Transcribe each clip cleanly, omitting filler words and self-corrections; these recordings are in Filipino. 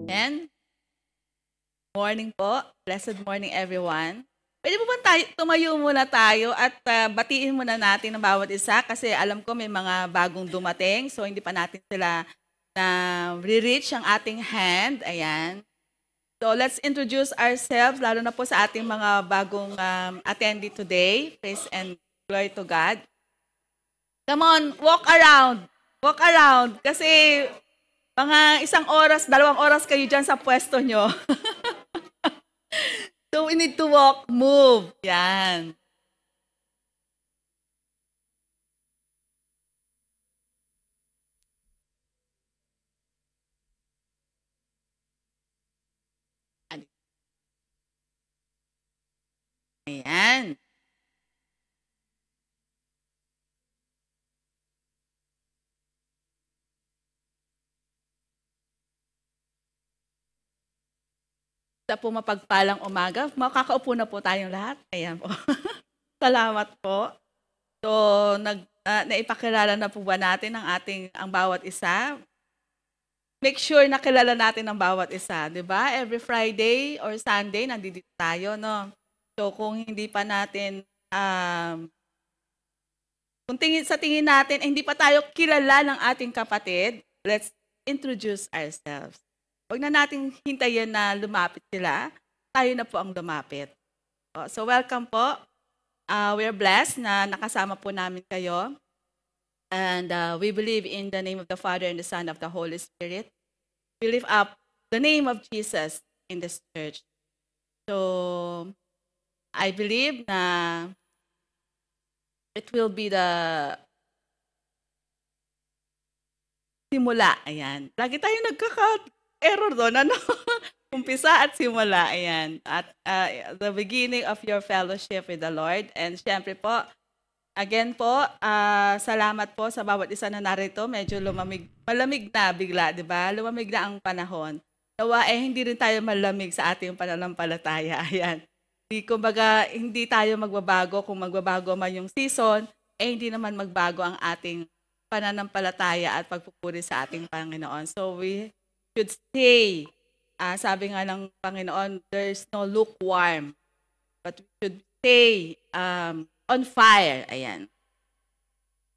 And morning po. Blessed morning, everyone. Pwede po ba tumayo muna tayo at batiin muna natin ang bawat isa kasi alam ko may mga bagong dumating so hindi pa natin sila na re-reach ang ating hand. Ayan. So let's introduce ourselves, lalo na po sa ating mga bagong attendee today. Praise and glory to God. Come on, walk around. Walk around. Kasi mga 1 oras, 2 oras kayo dyan sa pwesto nyo. So we need to walk, move. Yan. Ayan. Sa po mapagpalang umaga, makakaupo na po tayong lahat. Ayan po. Salamat po. So, naipakilala na po ba natin ang bawat isa? Make sure na kilala natin ang bawat isa, 'di ba? Every Friday or Sunday nandito tayo, no? So, kung hindi pa natin kung sa tingin natin hindi pa tayo kilala ng ating kapatid, let's introduce ourselves. Huwag na nating hintayin na lumapit sila. Tayo na po ang lumapit. So welcome po. We're blessed na nakasama po namin kayo. And we believe in the name of the Father and the Son of the Holy Spirit. We lift up the name of Jesus in this church. So I believe na it will be the simula. Ayan. Lagi tayo nagkaka-error doon. Ano? Umpisa at simula. Ayan. At the beginning of your fellowship with the Lord. And syempre po, again po, salamat po sa bawat isa na narito. Medyo malamig na bigla, di ba? Lumamig na ang panahon. Nawa hindi rin tayo malamig sa ating pananampalataya. Ayan. Kumbaga, hindi tayo magbabago. Kung magbabago man yung season, hindi naman magbago ang ating pananampalataya at pagpupuri sa ating Panginoon. So we should stay. Sabi nga ng Panginoon, there's no lukewarm. But we should stay on fire. Ayan.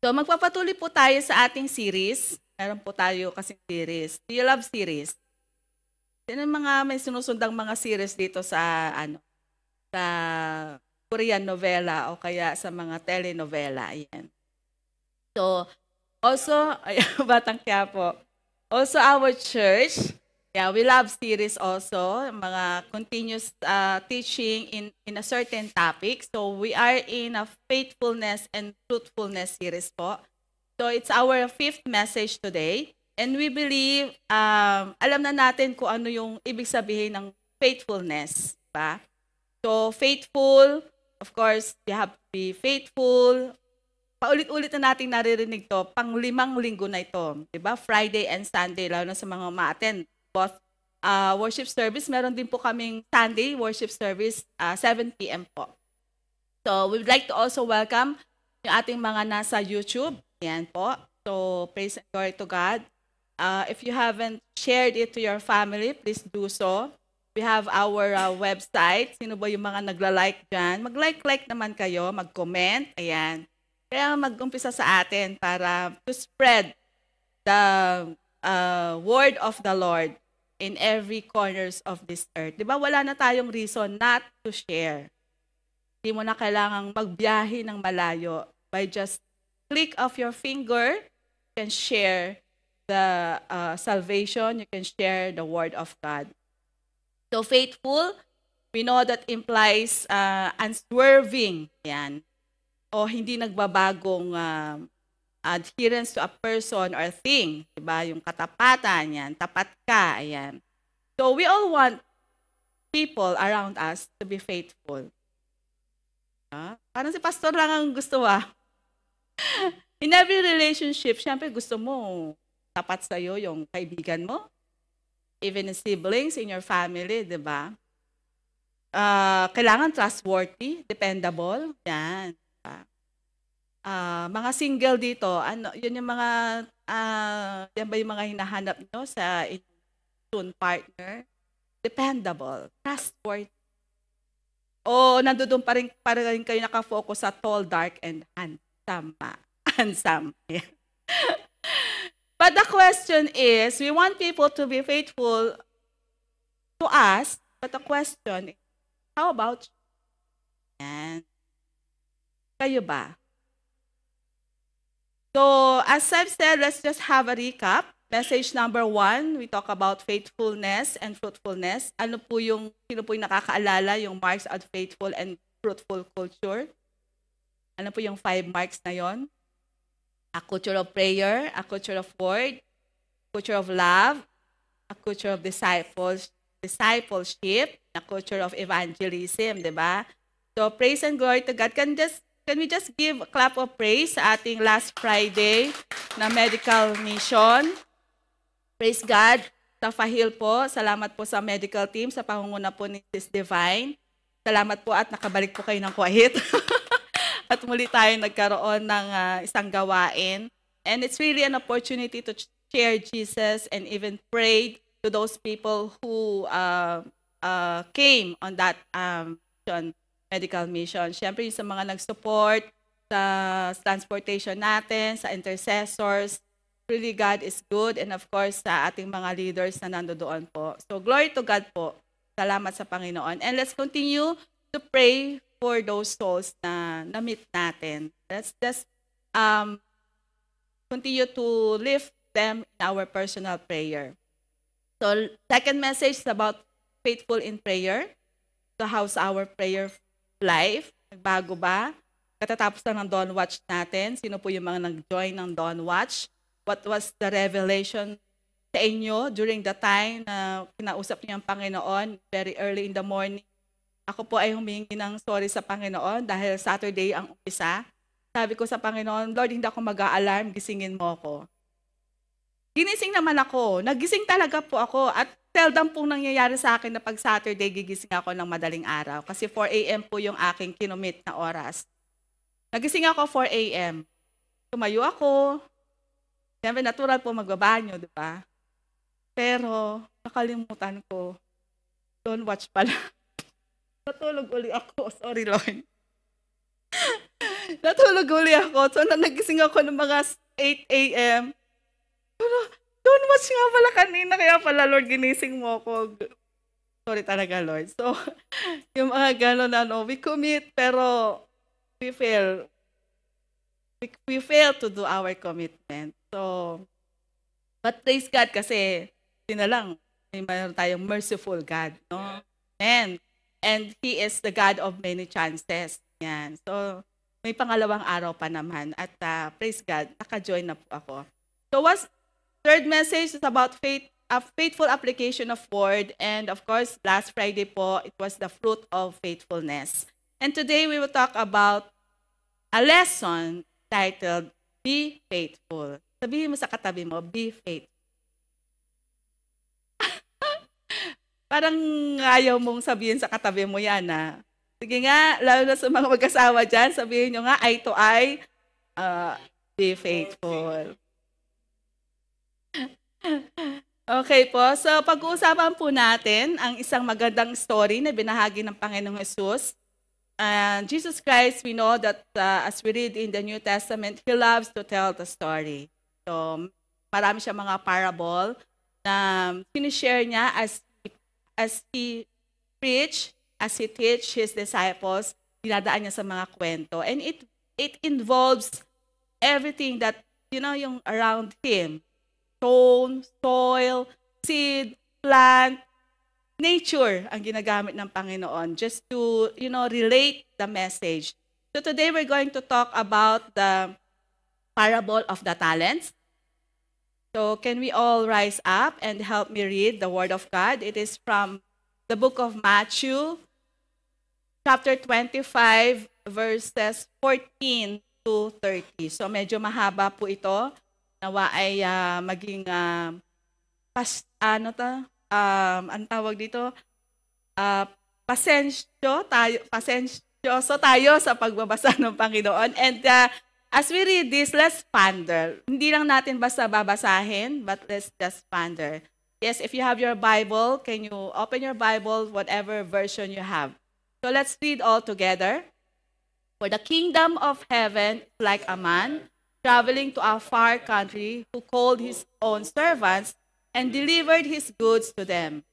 So magpapatuloy po tayo sa ating series. Meron po tayo kasing series. Do you love series? Sino mga may sinusundang mga series dito sa sa Korean novela o kaya sa mga telenovela. Ayan. So, also, Batang Quiapo. Also our church, we love series also, mga continuous teaching in a certain topic. So we are in a faithfulness and truthfulness series po. So it's our 5th message today. And we believe, alam na natin kung ano yung ibig sabihin ng faithfulness. Ba? So faithful, of course, you have to be faithful. Paulit-ulit na nating naririnig to, pang 5 linggo na ito. Diba? Friday and Sunday, lalo na sa mga ma-attend. Both worship service, meron din po kaming Sunday worship service, 7 p.m. po. So, we would like to also welcome yung ating mga nasa YouTube. Yan po. So, praise and glory to God. If you haven't shared it to your family, please do so. We have our website. Sino ba yung mga nagla-like dyan? Mag-like naman kayo, mag-comment. Ayan. Kaya mag-umpisa sa atin para to spread the word of the Lord in every corners of this earth. Di ba wala na tayong reason not to share. Hindi mo na kailangang magbiyahe ng malayo. By just click of your finger, you can share the salvation, you can share the word of God. So faithful, we know that implies unswerving. Yan. O hindi nagbabagong adherence to a person or thing. Diba? Yung katapatan, yan. Tapat ka, ayan. So we all want people around us to be faithful. Parang si pastor lang ang gusto In every relationship, syempre gusto mo tapat sa'yo yung kaibigan mo. Even in siblings, in your family, diba? Kailangan trustworthy, dependable. Yan. Mga single dito, yun yung mga, yan ba yung mga hinahanap nyo sa soon partner, dependable, trustworthy. O nandoon pa rin kayo nakafocus sa tall, dark, and handsome. Handsome. Yeah. But the question is, we want people to be faithful to us, but the question is, how about you? Yan. Kayo ba? So, as I've said, let's just have a recap. Message number 1, we talk about faithfulness and fruitfulness. Sino po yung nakakaalala yung marks of faithful and fruitful culture? Ano po yung 5 marks na yon? A culture of prayer, a culture of word, a culture of love, a culture of discipleship, a culture of evangelism, di ba? So, praise and glory to God. Can we just give a clap of praise sa ating last Friday na medical mission? Praise God. Sa Fahil po, salamat po sa medical team, sa pangunguna po ni Sis Divine. Salamat po at nakabalik po kayo ng Kuwait. At muli tayo nagkaroon ng isang gawain. And it's really an opportunity to share Jesus and even pray to those people who came on that medical mission. Siyempre, yung sa mga nag-support sa transportation natin, sa intercessors, really God is good, and of course sa ating mga leaders na nandoon po. So glory to God po. Salamat sa Panginoon. And let's continue to pray for those souls na na-meet natin. Let's just continue to lift them in our personal prayer. So second message is about faithful in prayer. So how's our prayer life? Nagbago ba? Katatapos lang ng Dawn Watch natin. Sino po yung mga nag-join ng Dawn Watch? What was the revelation sa inyo during the time na kinausap niyo ang Panginoon very early in the morning? Ako po ay humingi ng sorry sa Panginoon dahil Saturday ang umpisa. Sabi ko sa Panginoon, Lord, hindi ako mag-a-alarm, gisingin mo ako. Ginising naman ako. Nagising talaga po ako at seldom pong nangyayari sa akin na pag Saturday gigising ako ng madaling araw kasi 4 a.m. po yung aking kinumit na oras. Nagising ako 4 a.m. Tumayo ako. Siyempre, natural po magbabanyo, di ba? Pero, nakalimutan ko. Don't watch pala. Natulog uli ako. Sorry, Lord. Natulog uli ako. So, nagising ako ng mga 8 a.m. Pero, don't watch nga pala kanina. Kaya pala, Lord, ginising mo ako. Sorry talaga, Lord. So, yung mga gano'n na, we commit, pero we fail. We fail to do our commitment. So, but praise God kasi, yun na lang, may mayroon tayong merciful God, no? And He is the God of many chances. Yan. So, may pangalawang araw pa naman. At praise God, naka-join na po ako. So, third message is about faith, a faithful application of word. And of course, last Friday po, it was the fruit of faithfulness. And today, we will talk about a lesson titled, Be Faithful. Sabihin mo sa katabi mo, be faithful. Parang ayaw mong sabihin sa katabi mo yan, ha? Sige nga, lalo na sa mga mag-asawa dyan, sabihin nyo nga, eye to eye, be faithful. Okay po, so pag-uusapan po natin ang isang magandang story na binahagi ng Panginoong Jesus. Jesus Christ, we know that as we read in the New Testament, He loves to tell the story. So, marami siya mga parable na sinishare niya as He preach, as He teach His disciples, dinadaan niya sa mga kwento. And it involves everything that, yung around Him. Stone, soil, seed, plant, nature ang ginagamit ng Panginoon just to, relate the message. So today we're going to talk about the parable of the talents. So can we all rise up and help me read the Word of God? It is from the book of Matthew, chapter 25, verses 14 to 30. So medyo mahaba po ito. Nawa ay maging ang tawag dito, pasensyoso tayo sa pagbabasa ng Panginoon. And as we read this, let's ponder. Hindi lang natin basta babasahin, but let's just ponder. Yes, if you have your Bible, can you open your Bible, whatever version you have? So let's read all together. For the kingdom of heaven is like a man traveling to a far country who called his own servants and delivered his goods to them.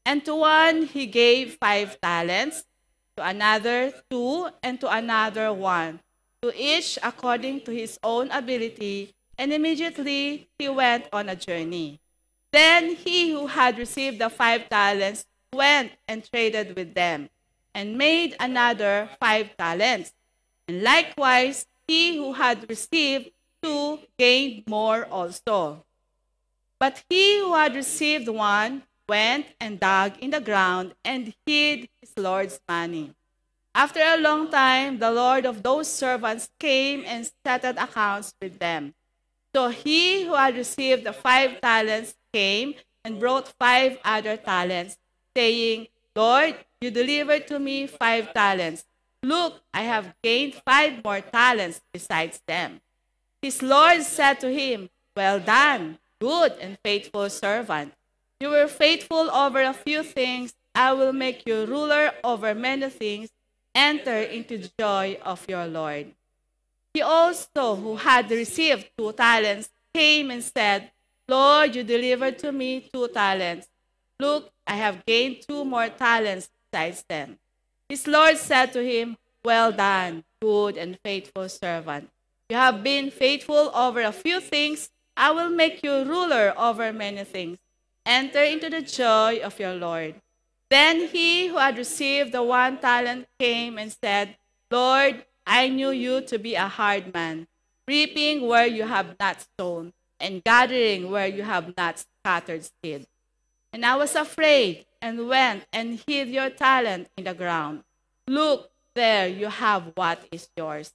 And to one he gave 5 talents, to another 2, and to another 1, to each according to his own ability, and immediately he went on a journey. Then he who had received the 5 talents went and traded with them, and made another 5 talents. And likewise, he who had received 2 gained more also. But he who had received 1 went and dug in the ground and hid his Lord's money. After a long time, the Lord of those servants came and settled accounts with them. So he who had received the 5 talents came and brought 5 other talents, saying, Lord, you delivered to me 5 talents. Look, I have gained 5 more talents besides them. His Lord said to him, Well done, good and faithful servant. You were faithful over a few things. I will make you ruler over many things. Enter into the joy of your Lord. He also, who had received 2 talents, came and said, Lord, you delivered to me 2 talents. Look, I have gained 2 more talents besides them. His Lord said to him, Well done, good and faithful servant. You have been faithful over a few things. I will make you ruler over many things. Enter into the joy of your Lord. Then he who had received the 1 talent came and said, Lord, I knew you to be a hard man, reaping where you have not sown, and gathering where you have not scattered seed. And I was afraid, and went and hid your talent in the ground. Look, there you have what is yours.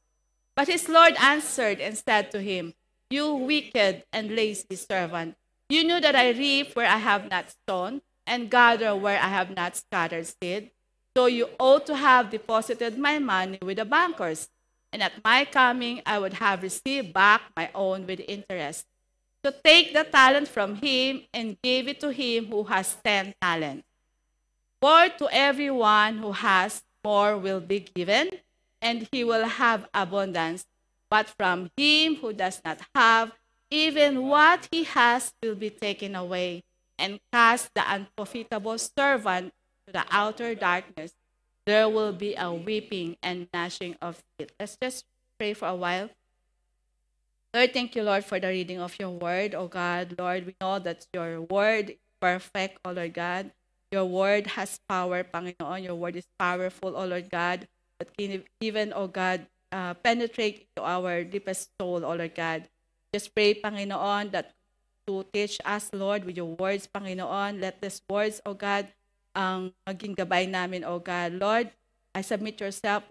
But his Lord answered and said to him, You wicked and lazy servant, you knew that I reap where I have not sown, and gather where I have not scattered seed. So you ought to have deposited my money with the bankers, and at my coming I would have received back my own with interest. So take the talent from him and give it to him who has 10 talents. For to everyone who has, more will be given, and he will have abundance. But from him who does not have, even what he has will be taken away. And cast the unprofitable servant to the outer darkness. There will be a weeping and gnashing of teeth. Let's just pray for a while. Lord, thank you, Lord, for the reading of your word, oh God. Lord, we know that your word is perfect, oh Lord God. Your word has power, Panginoon. Your word is powerful, oh Lord God, that can even, oh God, penetrate into our deepest soul, oh Lord God. Just pray, Panginoon, that to teach us, Lord, with your words, Panginoon. Let these words, O God, ang maging gabay namin, O God. Lord, I submit myself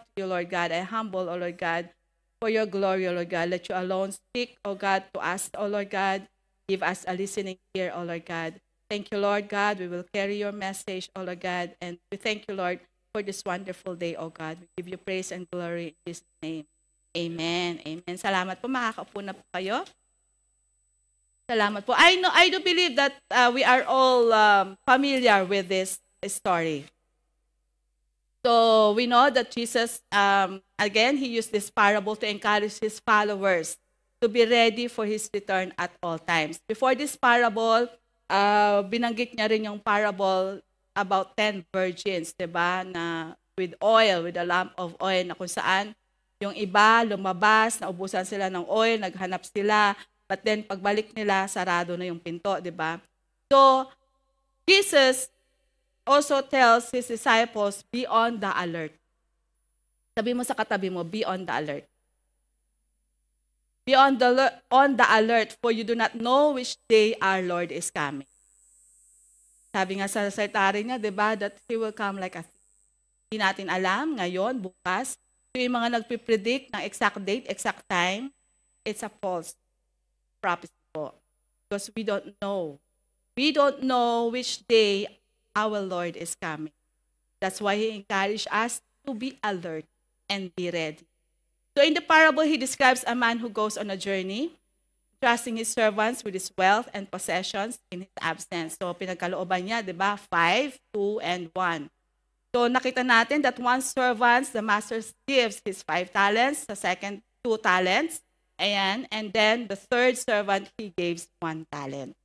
to you, Lord God. I humble, O Lord God, for your glory, O Lord God. Let you alone speak, O God, to us, O Lord God. Give us a listening ear, O Lord God. Thank you, Lord God. We will carry your message, O Lord God. And we thank you, Lord, for this wonderful day, O God. We give you praise and glory in Jesus' name. Amen. Amen. Salamat po. Makakaupo na po kayo. Salamat po. I do believe that we are all familiar with this story. So we know that Jesus, again, he used this parable to encourage his followers to be ready for his return at all times. Before this parable, binanggit niya rin yung parable about 10 virgins, diba? Na with oil, with a lamp of oil, na kung saan yung iba lumabas, naubusan sila ng oil, naghanap sila, but then pagbalik nila, sarado na yung pinto, di ba? So, Jesus also tells his disciples, be on the alert. Sabi mo sa katabi mo, be on the alert. Be on the alert, for you do not know which day our Lord is coming. Sabi nga sa secretary niya, di ba, that he will come like a thief. Hindi natin alam, ngayon, bukas, yung mga nagpipredict ng exact date, exact time, it's a false prophecy po. Because we don't know. We don't know which day our Lord is coming. That's why he encouraged us to be alert and be ready. So in the parable, he describes a man who goes on a journey. trusting his servants with his wealth and possessions in his absence. So, pinagkalooban niya, di ba? 5, 2, and 1. So, nakita natin that one servant, the master gives his 5 talents, the second 2 talents, ayan, and then the third servant, he gives 1 talent.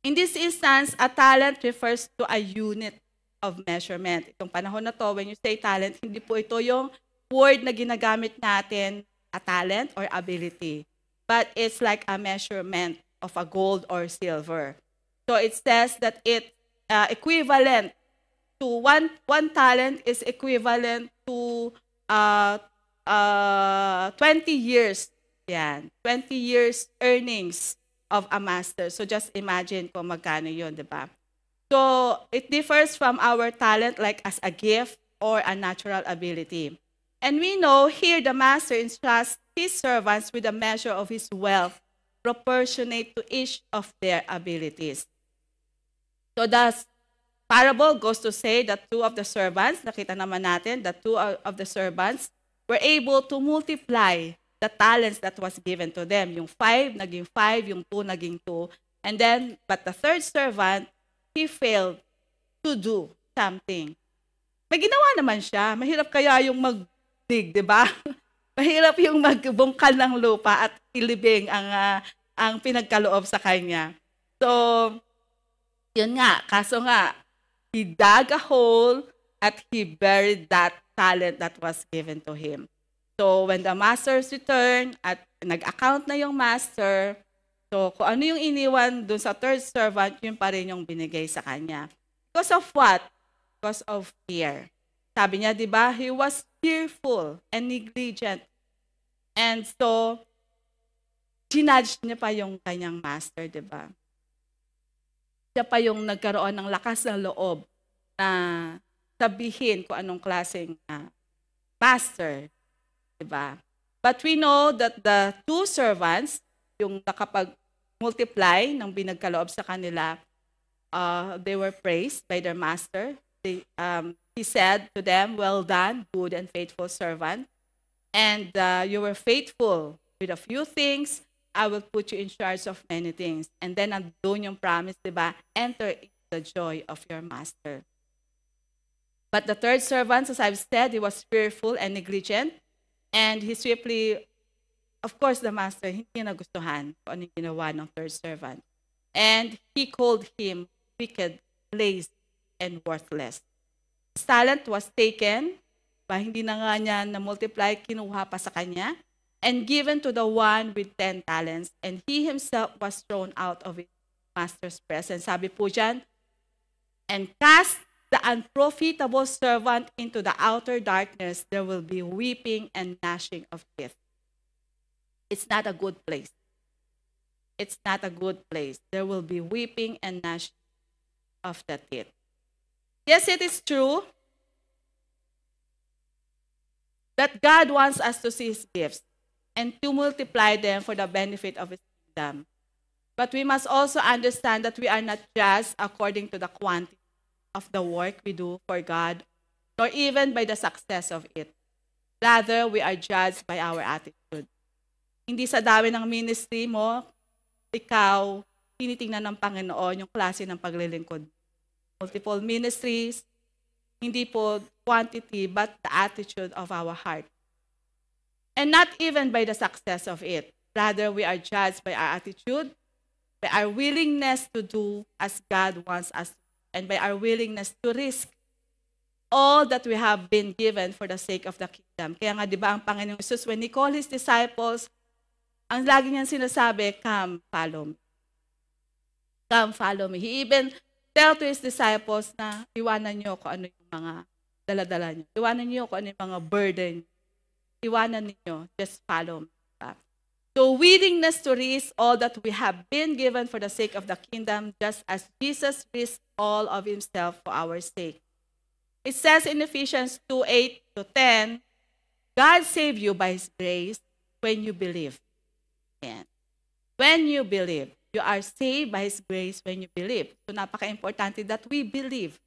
In this instance, a talent refers to a unit of measurement. Itong panahon na to, when you say talent, hindi po ito yung word na ginagamit natin, a talent or ability. But it's like a measurement of a gold or silver. So it says that it equivalent to one talent is equivalent to 20 years. Yan, 20 years earnings of a master. So just imagine kung magkano yun, di ba? So it differs from our talent like as a gift or a natural ability. And we know here the master entrusts his servants with a measure of his wealth proportionate to each of their abilities. So the parable goes to say that 2 of the servants, nakita naman natin, that 2 of the servants were able to multiply the talents that was given to them. Yung 5 naging 5, yung 2 naging 2. And then, but the third servant, he failed to do something. May ginawa naman siya. Mahirap kaya yung mag-dig, di ba? Mahirap yung magbungkal ng lupa at ilibing ang pinagkaloob sa kanya. So, yun nga. Kaso nga, he dug a hole at he buried that talent that was given to him. So, when the masters returned at nag-account na yung master, so kung ano yung iniwan dun sa third servant, yun pa rin yung binigay sa kanya. Because of what? Because of fear. Sabi niya, di ba, he was fearful and negligent. And so, ginudge niya pa yung kanyang master, di ba? Siya pa yung nagkaroon ng lakas ng loob na sabihin kung anong klaseng master, di ba? But we know that the 2 servants, yung nakapag-multiply ng binagkaloob sa kanila, they were praised by their master. He said to them, "Well done, good and faithful servant. And you were faithful with a few things. I will put you in charge of many things." And then andun yung promise, diba? Enter into the joy of your master. But the third servant, as I've said, he was fearful and negligent. And he swiftly, of course, the master, hindi nagustuhan kung ano yung ginawa ng third servant. And he called him wicked, lazy, and worthless. His talent was taken, hindi na nga niya na-multiply, kinuha pa sa kanya, and given to the one with 10 talents, and he himself was thrown out of his master's presence. Sabi po dyan, and cast the unprofitable servant into the outer darkness, there will be weeping and gnashing of teeth. It's not a good place. It's not a good place. There will be weeping and gnashing of the teeth. Yes, it is true that God wants us to see his gifts and to multiply them for the benefit of his kingdom. But we must also understand that we are not judged according to the quantity of the work we do for God, nor even by the success of it. Rather, we are judged by our attitude. Hindi sa dami ng ministry mo, ikaw, tinitingnan ng Panginoon yung klase ng paglilingkod. Multiple ministries, hindi po quantity, but the attitude of our heart. And not even by the success of it. Rather, we are judged by our attitude, by our willingness to do as God wants us to, and by our willingness to risk all that we have been given for the sake of the kingdom. Kaya nga, di ba, ang Panginoong Jesus, when he called his disciples, ang lagi niyang sinasabi, "Come, follow me. Come, follow me." He even tell to his disciples na iwanan niyo kung ano yung mga dala-dala niyo. Iwanan niyo kung ano yung mga burden. Iwanan niyo, just follow me. So willingness to risk all that we have been given for the sake of the kingdom, just as Jesus risked all of himself for our sake. It says in Ephesians 2:8-10, God saved you by his grace when you believe. Amen. When you believe. You are saved by his grace when you believe. So napaka-importante that we believe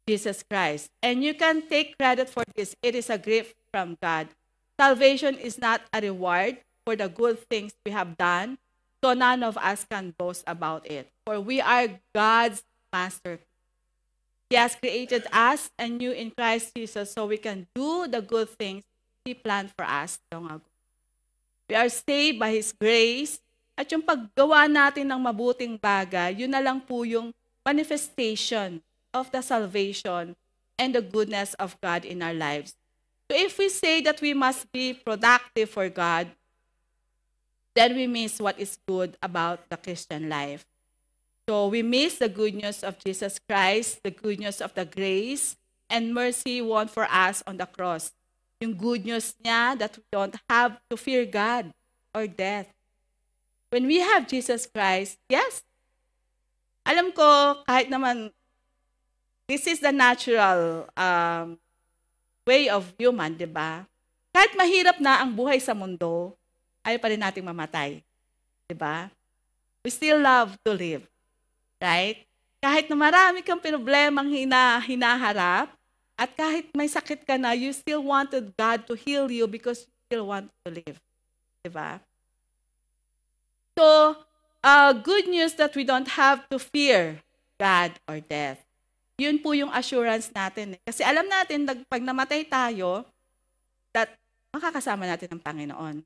Jesus Christ. And you can take credit for this. It is a gift from God. Salvation is not a reward for the good things we have done, so none of us can boast about it. For we are God's masterpiece. He has created us anew in Christ Jesus so we can do the good things He planned for us long ago. We are saved by His grace, at yung paggawa natin ng mabuting bagay, yun na lang po yung manifestation of the salvation and the goodness of God in our lives. So if we say that we must be productive for God, then we miss what is good about the Christian life. So we miss the good news of Jesus Christ, the good news of the grace and mercy won for us on the cross. Yung good news niya that we don't have to fear God or death. When we have Jesus Christ, yes, alam ko kahit naman this is the natural way of human, di ba? Kahit mahirap na ang buhay sa mundo, ayaw pa rin nating mamatay. Di ba? We still love to live. Right? Kahit na marami kang problemang hinaharap, at kahit may sakit ka na, you still wanted God to heal you because you still want to live. Di ba? So, good news that we don't have to fear God or death. Yun po yung assurance natin. Kasi alam natin, pag namatay tayo, that makakasama natin ang Panginoon.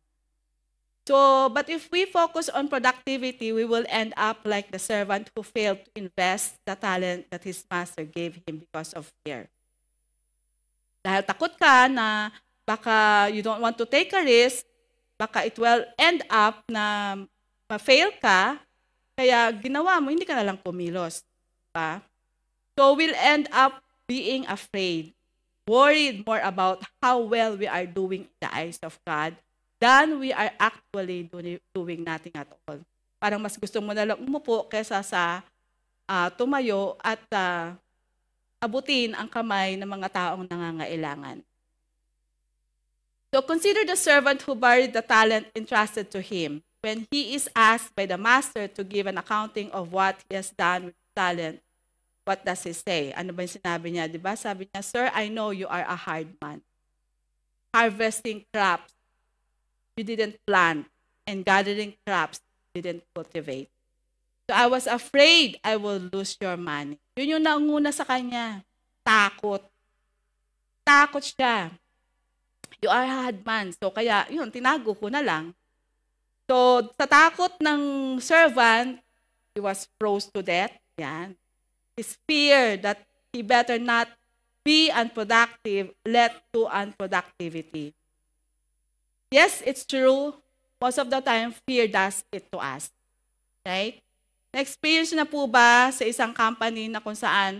So, but if we focus on productivity, we will end up like the servant who failed to invest the talent that his master gave him because of fear. Dahil takot ka na baka you don't want to take a risk, baka it will end up na ma-fail ka, kaya ginawa mo, hindi ka na lang pumilos. Diba? So we'll end up being afraid, worried more about how well we are doing in the eyes of God than we are actually doing nothing at all. Parang mas gusto mo na lang umupo kaysa sa tumayo at abutin ang kamay ng mga taong nangangailangan. So consider the servant who buried the talent entrusted to him. When he is asked by the master to give an accounting of what he has done with the talent, what does he say? Ano ba yung sinabi niya? Diba? Sabi niya, Sir, I know you are a hard man. Harvesting crops, you didn't plant, and gathering crops, you didn't cultivate. So I was afraid I will lose your money. Yun yung naunguna sa kanya. Takot. Takot siya. You are a hard man. So kaya, yun, tinago ko na lang. So, sa takot ng servant, he was froze to death. Yan. His fear that he better not be unproductive led to unproductivity. Yes, it's true. Most of the time, fear does it to us. Right? Na-experience na po ba sa isang company na kung saan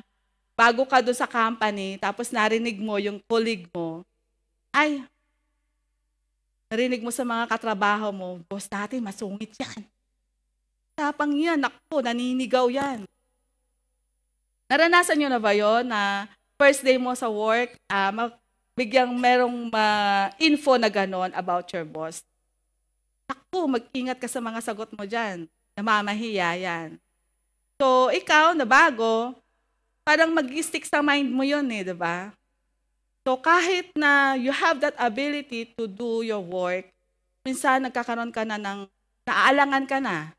bago ka doon sa company, tapos narinig mo yung colleague mo, ay, narinig mo sa mga katrabaho mo, boss natin, masungit yan. Tapang yan, naku, naninigaw yan. Naranasan nyo na ba yun na first day mo sa work, biglang merong info na gano'n about your boss? Naku, mag-ingat ka sa mga sagot mo dyan. Namamahiya yan. So, ikaw na bago, parang mag-stick sa mind mo yun eh, diba? So kahit na you have that ability to do your work, minsan nagkakaroon ka na ng naaalangan ka na.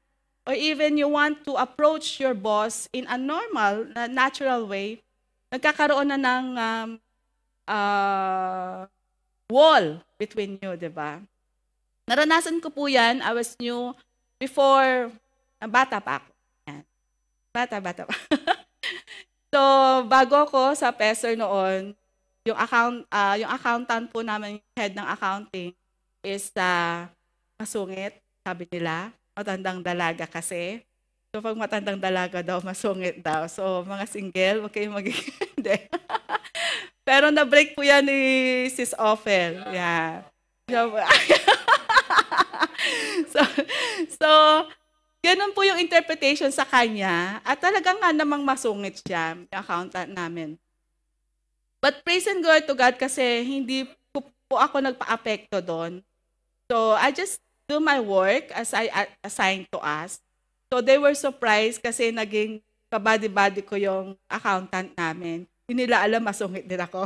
Or even you want to approach your boss in a normal, natural way, nagkakaroon na ng wall between you, di ba? Naranasan ko po yan. I was new before, bata pa ako. Yan. Bata pa. So bago ako sa PESER noon, yung accountant po namin, head ng accounting, is masungit, sabi nila. Matandang dalaga kasi. So, pag matandang dalaga daw, masungit daw. So, mga single, huwag kayong hindi. Pero na-break po yan ni Sis Ophel. Yeah. So, ganun po yung interpretation sa kanya. At talagang nga namang masungit siya, yung accountant namin. But praise and glory to God kasi hindi po ako nagpa-apekto doon. So, I just do my work as I assigned to us. So, they were surprised kasi naging kabady-bady ko yung accountant namin. Hindi nila alam, masungit din ako.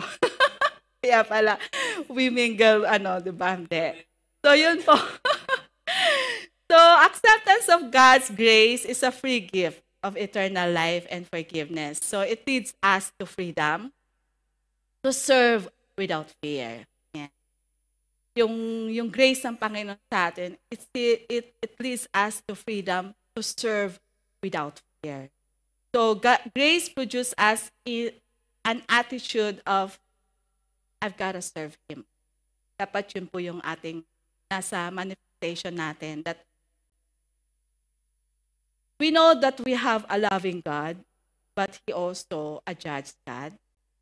Kaya pala, we mingle, di ba? Hindi. So, yun po. So, acceptance of God's grace is a free gift of eternal life and forgiveness. So, it leads us to freedom, to serve without fear. Yeah. Yung grace ng Panginoon sa atin, it leads us to freedom to serve without fear. So, grace produces us an attitude of, I've got to serve Him. Dapat yun po yung ating nasa manifestation natin, that we know that we have a loving God, but He also a just God.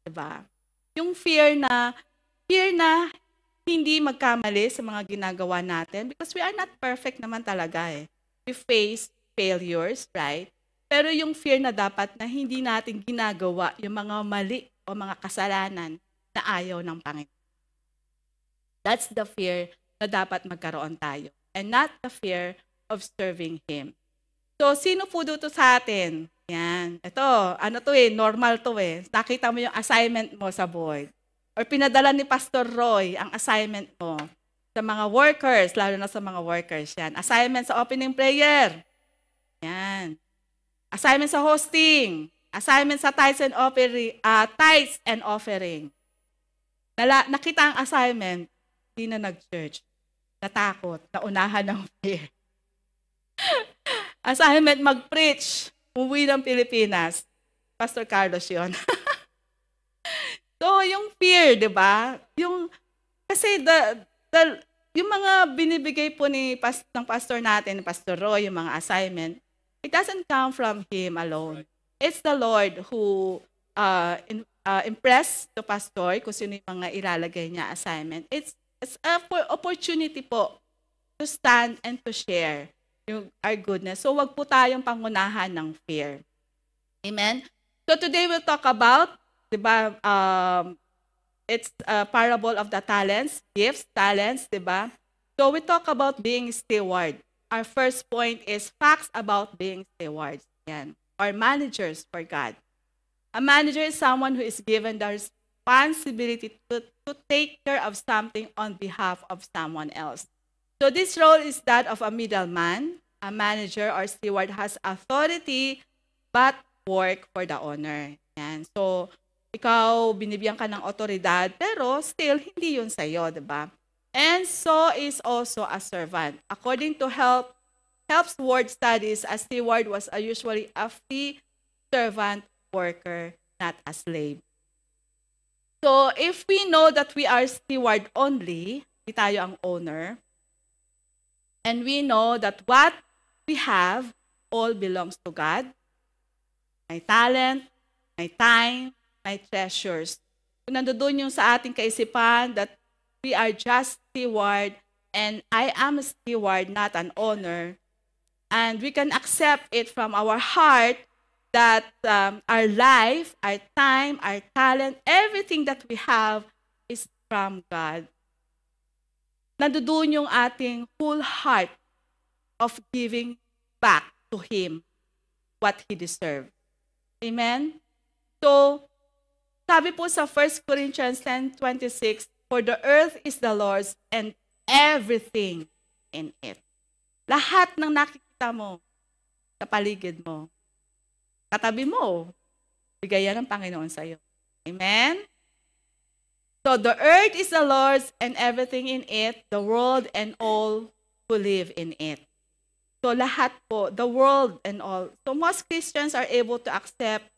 Diba? Yung fear na hindi magkamali sa mga ginagawa natin, because we are not perfect naman talaga eh. We face failures, right? Pero yung fear na dapat na hindi natin ginagawa yung mga mali o mga kasalanan na ayaw ng Panginoon. That's the fear na dapat magkaroon tayo, and not the fear of serving Him. So, sino po dito sa atin? Yan. Ito, normal to eh. Nakita mo yung assignment mo sa board. Or pinadala ni Pastor Roy ang assignment mo sa mga workers, lalo na sa mga workers. Yan. Assignment sa opening prayer. Yan. Assignment sa hosting. Assignment sa tithes and offering. Nakita ang assignment, hindi na nag-church. Natakot, naunahan ng fear. Assignment mag-preach, umuwi ng Pilipinas. Pastor Carlos yun. So, yung fear, di ba? Kasi yung mga binibigay po ng pastor natin, Pastor Roy, yung mga assignment, it doesn't come from him alone. It's the Lord who impressed the pastor kung sino yung mga ilalagay niya assignment. It's a opportunity po to stand and to share our goodness. So, wag po tayong pangunahan ng fear. Amen? So, today we'll talk about, diba, it's a parable of the talents, diba? So, we talk about being steward. Our first point is facts about being stewards. Yan. Or managers for God. A manager is someone who is given the responsibility to take care of something on behalf of someone else. So this role is that of a middleman. A manager or steward has authority but work for the owner. Yan. So, ikaw, binibigyan ka ng otoridad, pero still, hindi yun sa'yo, diba? And so is also a servant. According to Help's Word Studies, a steward was usually a free servant worker, not a slave. So, if we know that we are steward only, di tayo ang owner, and we know that what we have all belongs to God, my talent, my time, my treasures. Kung nandoon yung sa ating kaisipan that we are just steward and I am a steward, not an owner, and we can accept it from our heart that our life, our time, our talent, everything that we have is from God. Nandoon yung ating full heart of giving back to Him what He deserved. Amen? So, sabi po sa 1 Corinthians 10:26, for the earth is the Lord's and everything in it. Lahat ng nakikita mo sa paligid mo, katabi mo, bigayan ng Panginoon sa iyo. Amen? So, the earth is the Lord's and everything in it, the world and all who live in it. So, lahat po, the world and all. So, most Christians are able to accept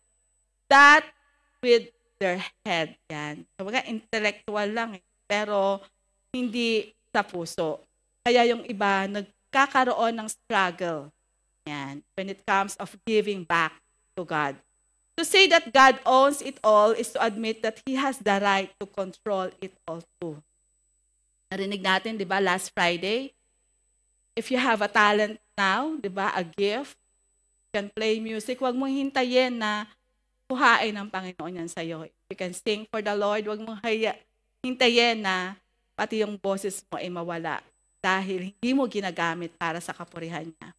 that with their head. Yan. So, intellectual lang eh, pero hindi sa puso. Kaya yung iba, nagkakaroon ng struggle. Yan. When it comes of giving back to God. To say that God owns it all is to admit that He has the right to control it all too. Narinig natin, di ba, last Friday, if you have a talent now, di ba, a gift, you can play music, huwag mong hintayin na kuhain ng Panginoon yan sa'yo. You can sing for the Lord, huwag mong hintayin na pati yung boses mo ay mawala dahil hindi mo ginagamit para sa kapurihan niya.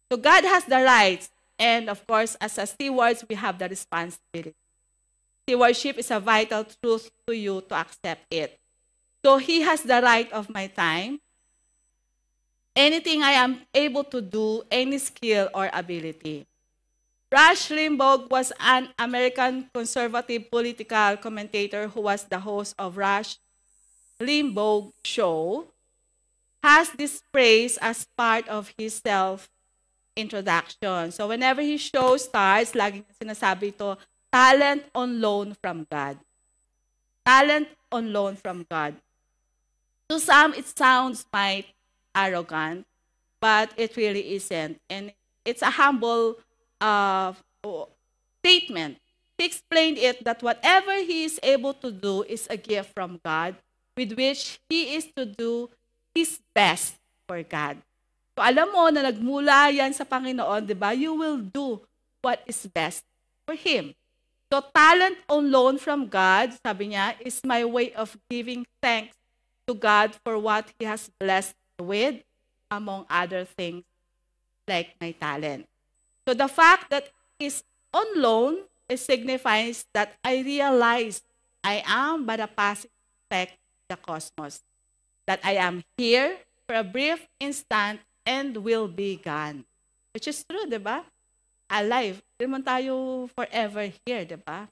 So God has the rights. And of course, as a stewards, we have the responsibility. Stewardship is a vital truth to you to accept it. So He has the right of my time. anything I am able to do, any skill or ability. Rush Limbaugh was an American conservative political commentator who was the host of Rush Limbaugh Show, has this phrase as part of his self-introduction. So whenever his show starts, laging sinasabi ito, talent on loan from God. Talent on loan from God. To some, it sounds might arrogant, but it really isn't. And it's a humble statement. He explained it that whatever he is able to do is a gift from God with which he is to do his best for God. So alam mo na nagmula yan sa Panginoon, di ba? You will do what is best for Him. So talent on loan from God, sabi niya, is my way of giving thanks to God for what He has blessed me with, among other things, like my talent. So the fact that it's on loan, it signifies that I realize I am but a passing speck in the cosmos. That I am here for a brief instant and will be gone. Which is true, di ba? Alive. Hindi naman tayo forever here, di ba?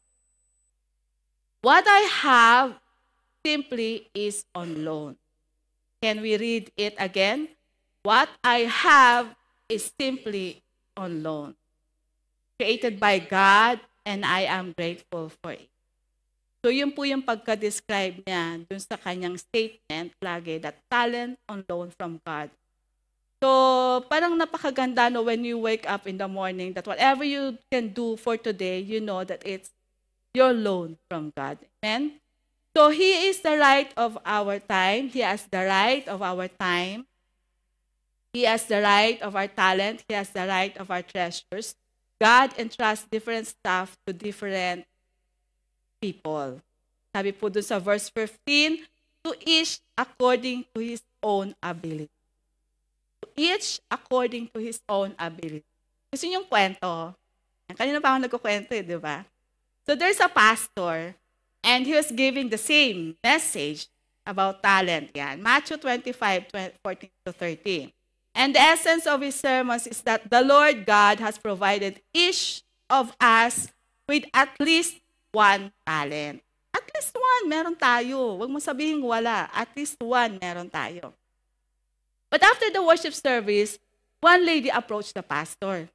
What I have simply is on loan. Can we read it again? What I have is simply on loan. Created by God, and I am grateful for it. So yun po yung pagka-describe niya dun sa kanyang statement lagi, that talent on loan from God. So parang napakaganda no, when you wake up in the morning, that whatever you can do for today, you know that it's your loan from God. Amen? So He is the right of our time. He has the right of our time. He has the right of our talent. He has the right of our treasures. God entrusts different stuff to different people. Sabi po doon sa verse 15, to each according to his own ability. To each according to his own ability. Gusto niyo yung kwento? Kanina pa ako nagkukwento di ba? So there's a pastor, and he was giving the same message about talent. Yan. Matthew 25, 14 to 13. And the essence of his sermons is that the Lord God has provided each of us with at least one talent. At least one, meron tayo. Huwag mo sabihin wala. At least one, meron tayo. But after the worship service, one lady approached the pastor.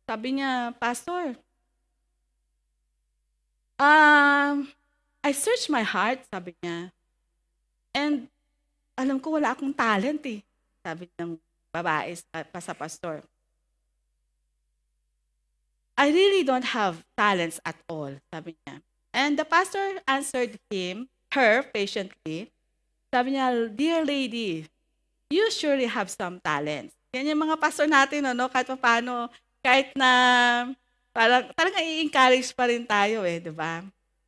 Sabi niya, Pastor, I searched my heart, sabi niya. And alam ko wala akong talent eh. Sabi ng babae sa pastor. I really don't have talents at all, sabi niya. And the pastor answered her patiently. Sabi niya, dear lady, you surely have some talents. Yan yung mga pastor natin, ano, kahit na parang talagang i-encourage pa rin tayo di ba?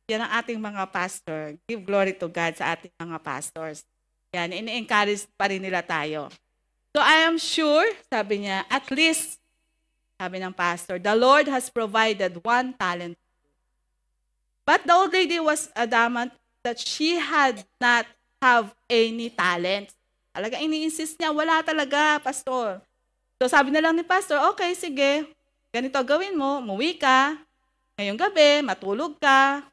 Yan ang ating mga pastor. Give glory to God sa ating mga pastors. Yan, ini-encourage pa rin nila tayo. So I am sure, sabi niya, at least, sabi ng pastor, the Lord has provided one talent. But the old lady was adamant that she had not have any talent. Talaga ini-insist niya, wala talaga, pastor. So sabi na lang ni pastor, okay, sige, ganito gawin mo, umuwi ka, ngayong gabi, matulog ka,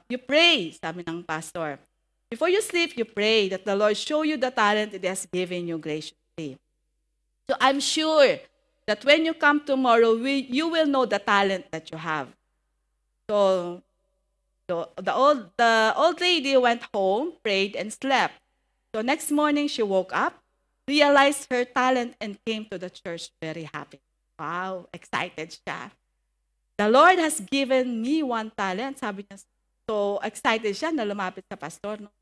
you pray, sabi ng pastor. Before you sleep, you pray that the Lord show you the talent it has given you graciously. So I'm sure that when you come tomorrow, you will know the talent that you have. So the old lady went home, prayed, and slept. So next morning, she woke up, realized her talent, and came to the church very happy. Wow, excited siya. The Lord has given me one talent, sabi niya. So excited siya na lumapit sa pastor. No?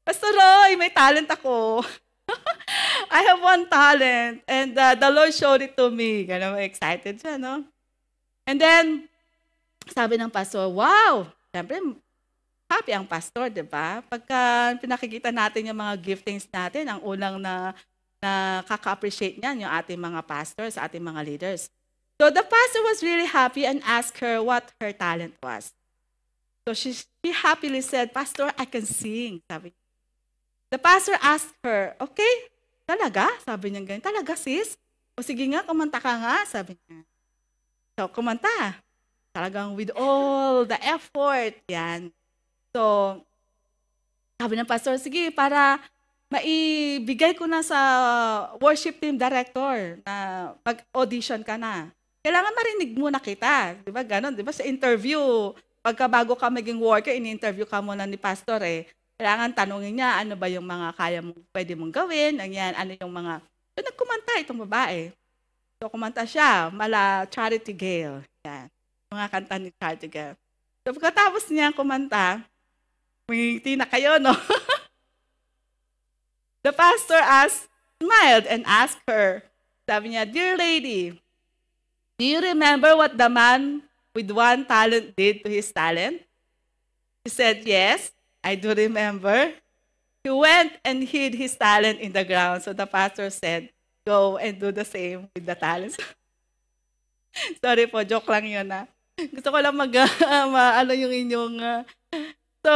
Pastor Roy, may talent ako. I have one talent, and the Lord showed it to me. Ganun, excited siya, no? And then, sabi ng pastor, wow, siyempre, happy ang pastor, di ba? Pagka pinakikita natin yung mga giftings natin, ang unang na kaka-appreciate niyan yung ating mga pastors, ating mga leaders. So the pastor was really happy and asked her what her talent was. So she happily said, Pastor, I can sing, sabi. The pastor asked her, okay, talaga? Sabi niya ganyan, talaga sis? O sige nga, kumanta ka nga, sabi niya. So, kumanta. Talagang with all the effort, yan. So, sabi ng pastor, sige, para maibigay ko na sa worship team director na mag-audition ka na. Kailangan marinig muna kita. Di ba ganon? Di ba sa interview, pagka bago ka maging worker, ini-interview ka muna ni pastor eh. Kailangan tanungin niya, ano ba yung mga kaya mong, pwede mong gawin, ano yung mga, so nagkumanta itong babae. So kumanta siya, mala Charity Gale. Yan. Mga kanta ni Charity Gale. So pagkatapos niya kumanta, ngiti na kayo, no? The pastor smiled and asked her, sabi niya, dear lady, do you remember what the man with one talent did to his talent? She said, yes, I do remember. He went and hid his talent in the ground. So the pastor said, go and do the same with the talents. Sorry po, joke lang yun na. Gusto ko lang ano yung inyong... So,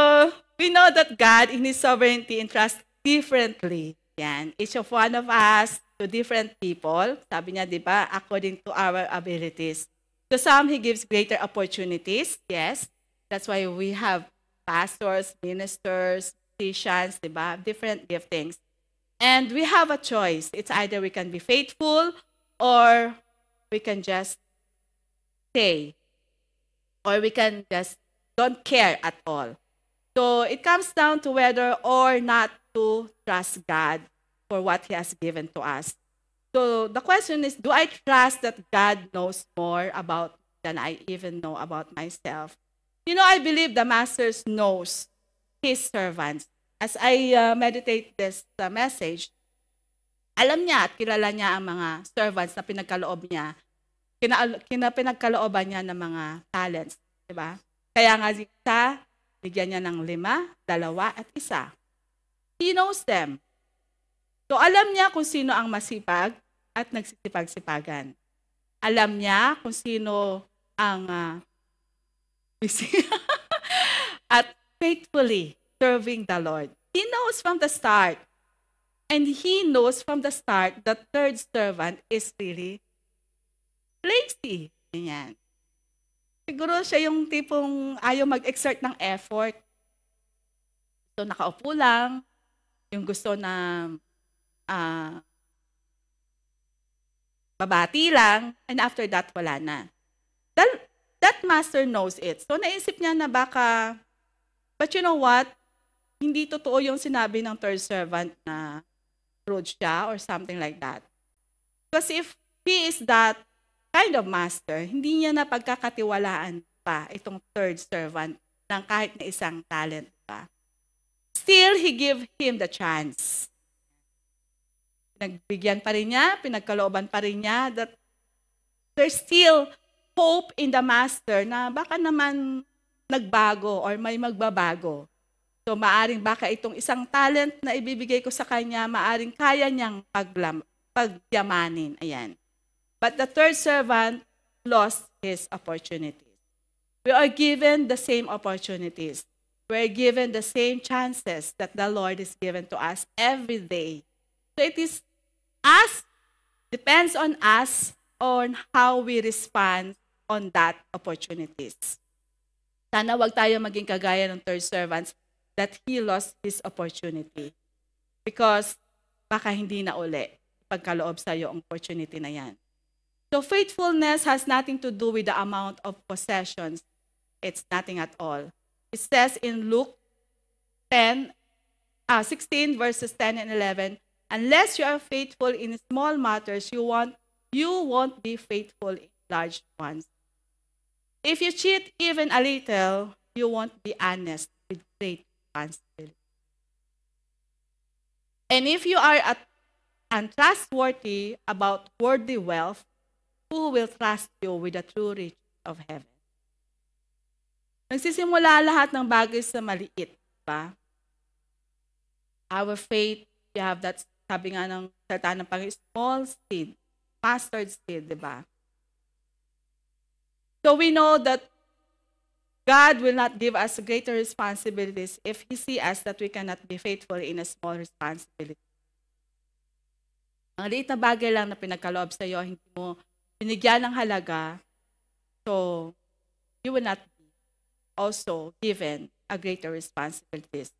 we know that God in His sovereignty entrusts differently. Yan. Each of one of us to different people. Sabi niya, di ba, according to our abilities. To some, He gives greater opportunities. Yes. That's why we have pastors, ministers, musicians, di ba? Different giftings. And we have a choice. It's either we can be faithful or we can just stay. Or we can just don't care at all. So it comes down to whether or not to trust God for what He has given to us. So the question is, do I trust that God knows more about than I even know about myself? You know, I believe the Master knows His servants. As I meditate this message, alam niya at kilala niya ang mga servants na pinagkaloob niya, pinagkalooban niya ng mga talents. Diba? Kaya nga isa, bigyan niya ng 5, 2, at 1. He knows them. So alam niya kung sino ang masipag at nagsisipag-sipagan. Alam niya kung sino ang busy at faithfully serving the Lord. He knows from the start. And He knows from the start that third servant is really lazy. Ganyan. Siguro siya yung tipong ayaw mag-exert ng effort. So nakaupo lang, yung gusto na babati lang, and after that, wala na. That master knows it. So naisip niya na baka, but you know what? Hindi totoo yung sinabi ng third servant na rude siya or something like that. Because if he is that kind of master, hindi niya na pagkakatiwalaan pa itong third servant ng kahit na isang talent pa. Still, He gave him the chance. Nagbigyan pa rin niya, pinagkalooban pa rin niya that there's still hope in the master na baka naman nagbago or may magbabago. So maaring baka itong isang talent na ibibigay ko sa kanya, maaring kaya niyang pagyamanin. Ayan. But the third servant lost his opportunities. We are given the same opportunities. We are given the same chances that the Lord is given to us every day. So it is us, depends on us on how we respond on that opportunities. Sana wag tayo maging kagaya ng third servants that he lost his opportunity. Because baka hindi na uli pagkaloob sa iyo ang opportunity na yan. So faithfulness has nothing to do with the amount of possessions. It's nothing at all. It says in Luke 16 verses 10 and 11, unless you are faithful in small matters, you won't be faithful in large ones. If you cheat even a little, you won't be honest with great responsibility. And if you are untrustworthy about worldly wealth, who will trust you with the true riches of heaven? Nagsisimula lahat ng bagay sa maliit, ba? Our faith, we have that, sabi nga ng salita ng Panginoon, small seed, mustard seed, di ba? So we know that God will not give us greater responsibilities if He sees us that we cannot be faithful in a small responsibility. Ang liit na bagay lang na pinagkaloob sa iyo, hindi mo binigyan ng halaga, so you will not be also given a greater responsibilities.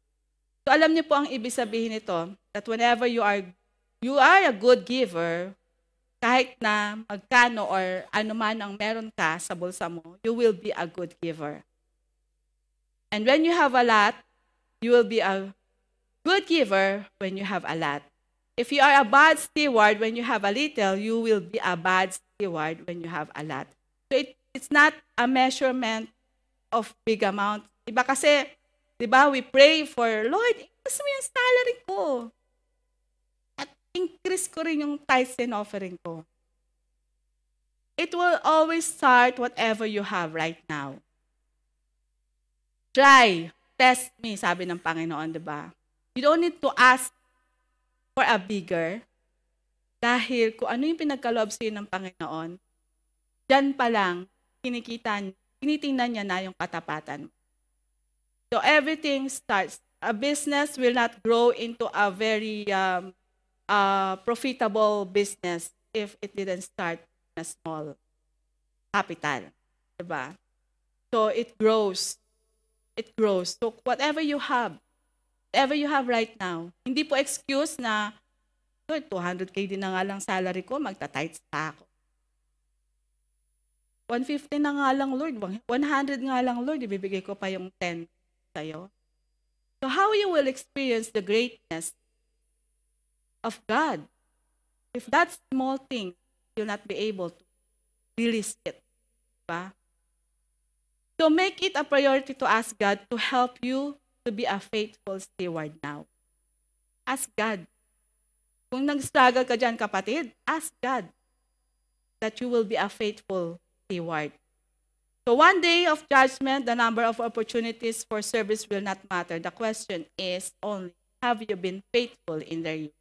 So alam niyo po ang ibig sabihin nito, that whenever you are a good giver, kahit na magkano or ano man ang meron ka sa bulsa mo, you will be a good giver. And when you have a lot, you will be a good giver when you have a lot. If you are a bad steward when you have a little, you will be a bad steward when you have a lot. So it's not a measurement of big amount. Iba kasi, di ba, we pray for, Lord, increase mo yung salary ko. At increase ko rin yung tithes and offering ko. It will always start whatever you have right now. Try, test me, sabi ng Panginoon, di ba? You don't need to ask for a bigger, dahil kung ano yung pinagkaloob sa'yo ng Panginoon, dyan pa lang, tinitingnan niya na yung katapatan. So everything starts. A business will not grow into a very profitable business if it didn't start in a small capital. Diba? So it grows. It grows. So whatever you have right now, hindi po excuse na, 200K din na nga lang salary ko, magta-tithes pa ako. 150 na nga lang, Lord. 100 nga lang, Lord. Ibibigay ko pa yung 10 sa'yo. So how you will experience the greatness of God if that small thing you'll not be able to release it. Diba? So make it a priority to ask God to help you to be a faithful steward now. Ask God. Kung nag-struggle ka dyan, kapatid, ask God that you will be a faithful steward. So one day of judgment, the number of opportunities for service will not matter. The question is only, have you been faithful in their use?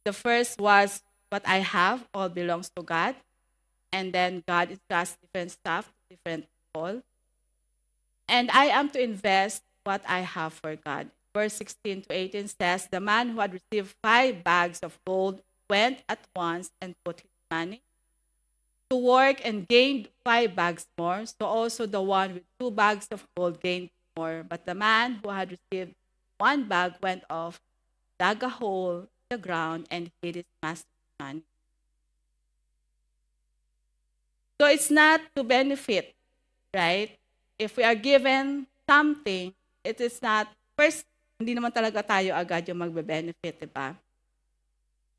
The first was, what I have all belongs to God. And then God entrusts different stuff to different people. And I am to invest what I have for God. Verse 16 to 18 says, the man who had received 5 bags of gold went at once and put his money to work and gained 5 bags more. So also the one with 2 bags of gold gained more. But the man who had received 1 bag went off, dug a hole in the ground, and hid his master's money. So it's not to benefit, right? If we are given something, it is not, first, hindi naman talaga tayo agad yung magbe-benefit, diba?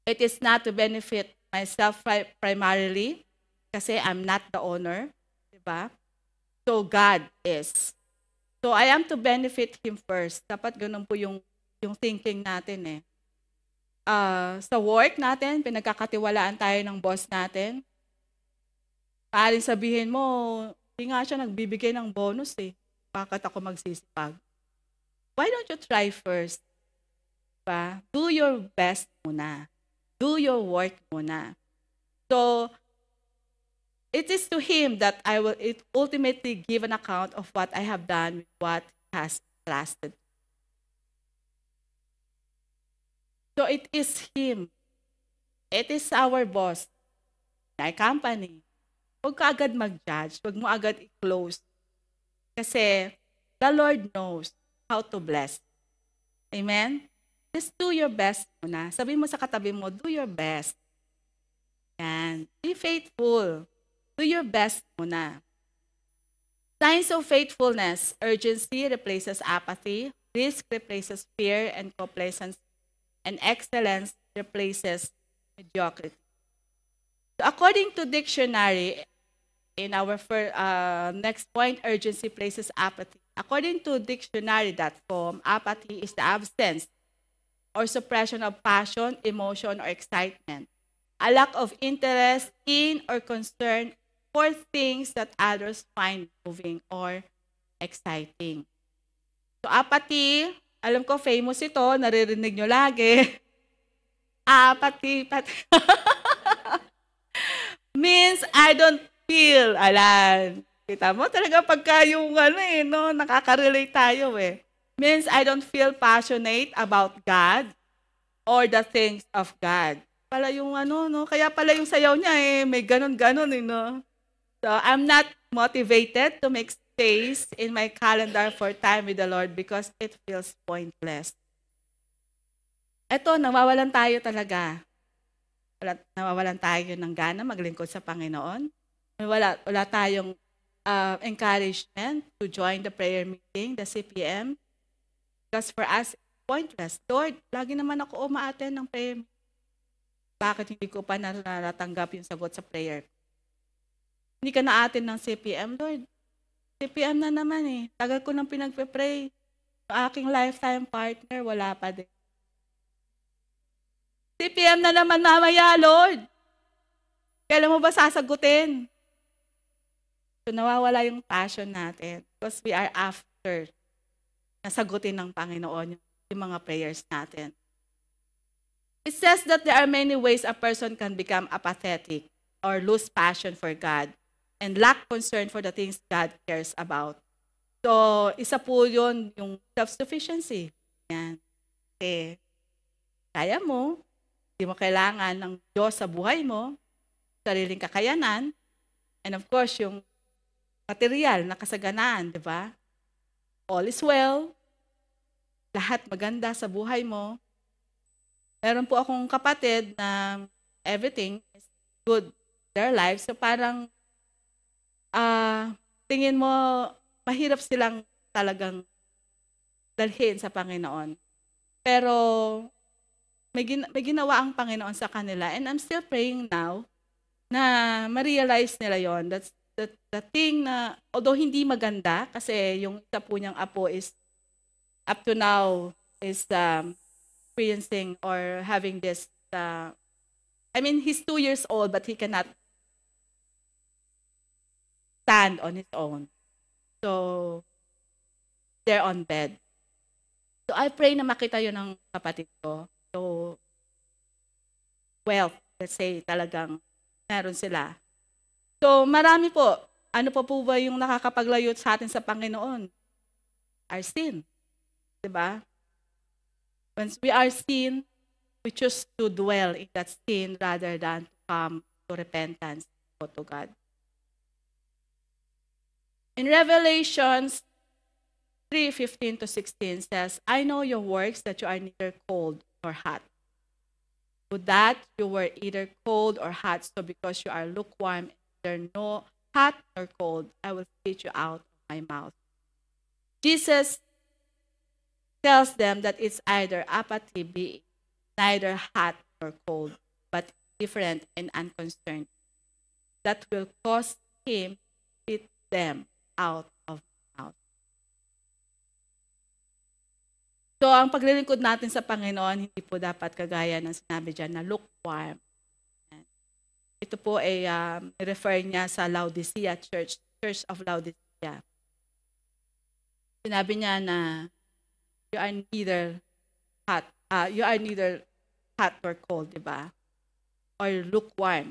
It is not to benefit myself primarily, kasi I'm not the owner, diba? So God is. So I am to benefit Him first. Dapat ganun po yung thinking natin eh. Sa work natin, pinagkakatiwalaan tayo ng boss natin. Paaling sabihin mo, hindi nga siya nagbibigay ng bonus eh. Bakit ako magsisipag? Why don't you try first? Diba? Do your best muna. Do your work muna. So, it is to Him that I will ultimately give an account of what I have done with what He has entrusted. So, it is Him. It is our boss. My company. Huwag ka agad mag-judge. Huwag mo agad i-close. Kasi, the Lord knows how to bless. Amen? Just do your best muna. Sabi mo sa katabi mo, do your best. Yan. Be faithful. Do your best muna. Signs of faithfulness. Urgency replaces apathy. Risk replaces fear and complacency. And excellence replaces mediocrity. So according to dictionary, in our next point, urgency places apathy. According to dictionary.com, apathy is the absence or suppression of passion, emotion, or excitement. A lack of interest in or concern for things that others find moving or exciting. So apathy, alam ko famous ito, naririnig nyo lagi. Apathy, means I don't feel. Alan. Kita mo talaga pagka yung no, nakaka-relate tayo eh. Means I don't feel passionate about God or the things of God. Pala yung no, kaya pala yung sayaw niya eh, may ganon-ganon no. So I'm not motivated to make space in my calendar for time with the Lord because it feels pointless. Eto, nawawalan tayo talaga. Nawawalan tayo ng gana maglingkod sa Panginoon. Wala tayong encouragement to join the prayer meeting, the CPM. Because for us, it's pointless. Lord, lagi naman ako umaattend ng prayer meeting. Bakit hindi ko pa natatanggap yung sagot sa prayer? Hindi ka na-attend ng CPM, Lord. CPM na naman eh. Tagal ko nang pinagpe-pray. Yung aking lifetime partner, wala pa din. CPM na naman mamaya, Lord. Kailan mo ba sasagutin? So nawawala yung passion natin because we are after nasagutin ng Panginoon yung mga prayers natin. It says that there are many ways a person can become apathetic or lose passion for God and lack concern for the things God cares about. So, isa po yun, yung self-sufficiency. Yan. Okay. Kaya mo, hindi mo kailangan ng Diyos sa buhay mo, sariling kakayanan, and of course, yung material na kasaganaan, di ba? All is well. Lahat maganda sa buhay mo. Meron po akong kapatid na everything is good in their lives. So parang tingin mo, mahirap silang talagang dalhin sa Panginoon. Pero may ginawa ang Panginoon sa kanila. And I'm still praying now na ma-realize nila yon. That's the thing na, although hindi maganda, kasi yung isa po niyang apo is, up to now, is experiencing or having this, he's 2 years old, but he cannot stand on his own. So, they're on bed. So, I pray na makita yun ng kapatid ko. So, wealth, let's say, talagang meron sila. So, marami po. Ano po ba yung nakakapaglayo sa atin sa Panginoon? Our sin. Diba? Once we are sin, we choose to dwell in that sin rather than to come to repentance to God. In Revelations 3:15-16 says, I know your works, that you are neither cold nor hot. Would that you were either cold or hot, so because you are lukewarm, neither no hot nor cold, I will spit you out of my mouth. Jesus tells them that it's either apathy, being neither hot nor cold, but different and unconcerned, that will cause him to spit them out of the mouth. So, ang paglilingkod natin sa Panginoon, hindi po dapat kagaya ng sinabi dyan na lukewarm. Ito po ay refer niya sa Laodicea Church of Laodicea. Sinabi niya na you are neither hot or cold, di ba? Or lukewarm.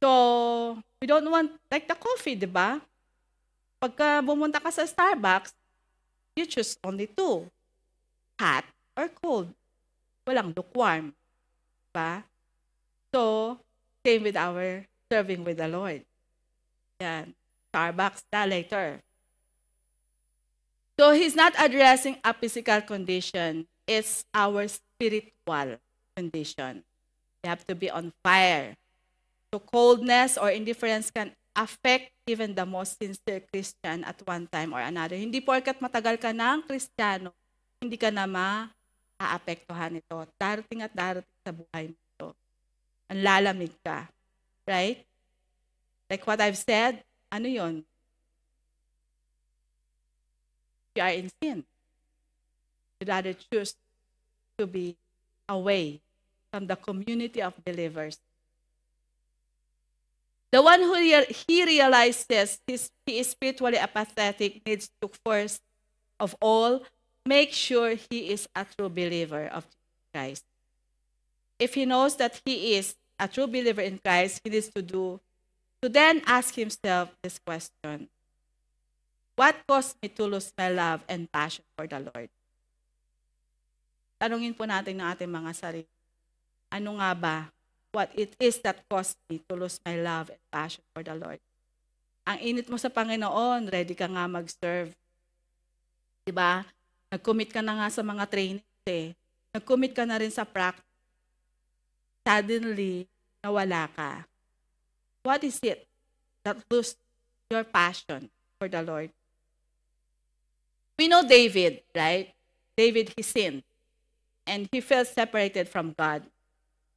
So, we don't want, like the coffee, di ba? Pagka bumunta ka sa Starbucks, you choose only two, hot or cold. Walang lukewarm. Diba? So, same with our serving with the Lord. Yan. Starbucks na later. So, he's not addressing a physical condition. It's our spiritual condition. We have to be on fire. So, coldness or indifference can affect even the most sincere Christian at one time or another. Hindi porkat matagal ka ng Kristiyano, hindi ka na maaapektuhan ito. Darating at darating sa buhay mo ito. Ang lalamig ka. Right? Like what I've said, ano yun? You are in sin. You'd rather choose to be away from the community of believers. The one who he realizes he is spiritually apathetic needs to first of all make sure he is a true believer of Christ. If he knows that he is a true believer in Christ, he needs to do to then ask himself this question: what caused me to lose my love and passion for the Lord? Tanungin po natin ng ating mga sarili. Ano nga ba? What it is that caused me to lose my love and passion for the Lord? Ang init mo sa Panginoon, ready ka nga mag-serve. Diba? Nag-commit ka na nga sa mga trainings eh. Nag-commit ka na rin sa practice. Suddenly, nawala ka. What is it that lost your passion for the Lord? We know David, right? David, he sinned. And he felt separated from God.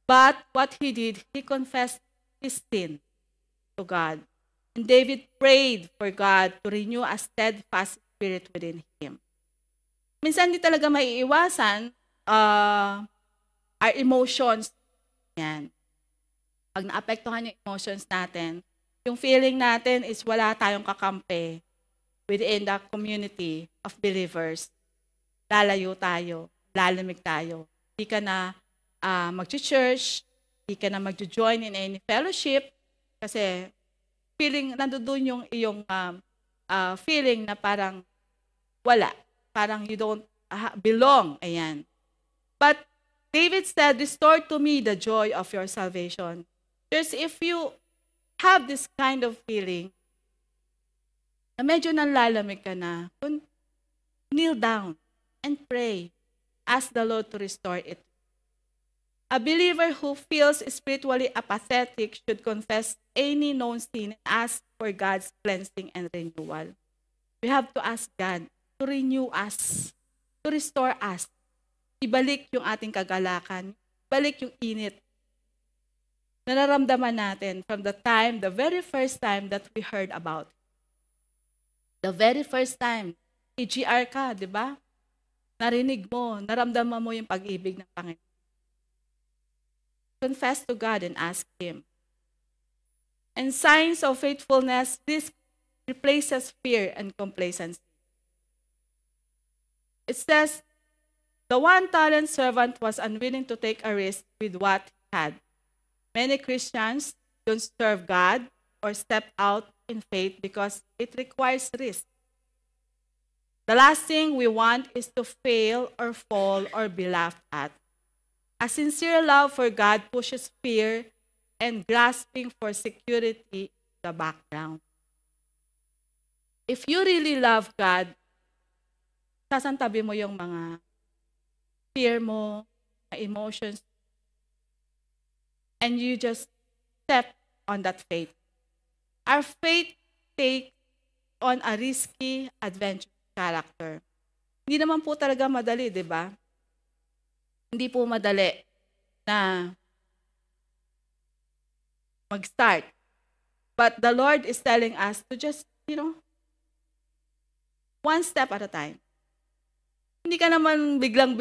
But what he did, he confessed his sin to God. And David prayed for God to renew a steadfast spirit within him. Minsan di talaga maiiwasan our emotions. Yan. Pag naapektuhan yung emotions natin, yung feeling natin is wala tayong kakampi within the community of believers. Lalayo tayo, lalamig tayo. Hindi ka na mag-church, hindi ka na mag-join in any fellowship, kasi feeling, nandoon yung iyong feeling na parang wala. Parang you don't belong. Ayan. But David said, restore to me the joy of your salvation. Just if you have this kind of feeling, na medyo nanlalamig ka na, kneel down and pray. Ask the Lord to restore it. A believer who feels spiritually apathetic should confess any known sin and ask for God's cleansing and renewal. We have to ask God to renew us, to restore us. Ibalik yung ating kagalakan, ibalik yung init na nararamdaman natin from the very first time that we heard about it. The very first time, EGR ka, di ba? Narinig mo, naramdaman mo yung pag-ibig ng Panginoon. Confess to God and ask Him. And signs of faithfulness, this replaces fear and complacency. It says, the one-talent servant was unwilling to take a risk with what he had. Many Christians don't serve God or step out in faith because it requires risk. The last thing we want is to fail or fall or be laughed at. A sincere love for God pushes fear and grasping for security in the background. If you really love God, sasantabi mo yung mga fear mo, emotions, and you just step on that faith. Our faith takes on a risky, adventurous character. Hindi naman po talaga madali, di ba? Hindi po madali na mag-start. But the Lord is telling us to just, one step at a time. Hindi ka naman biglang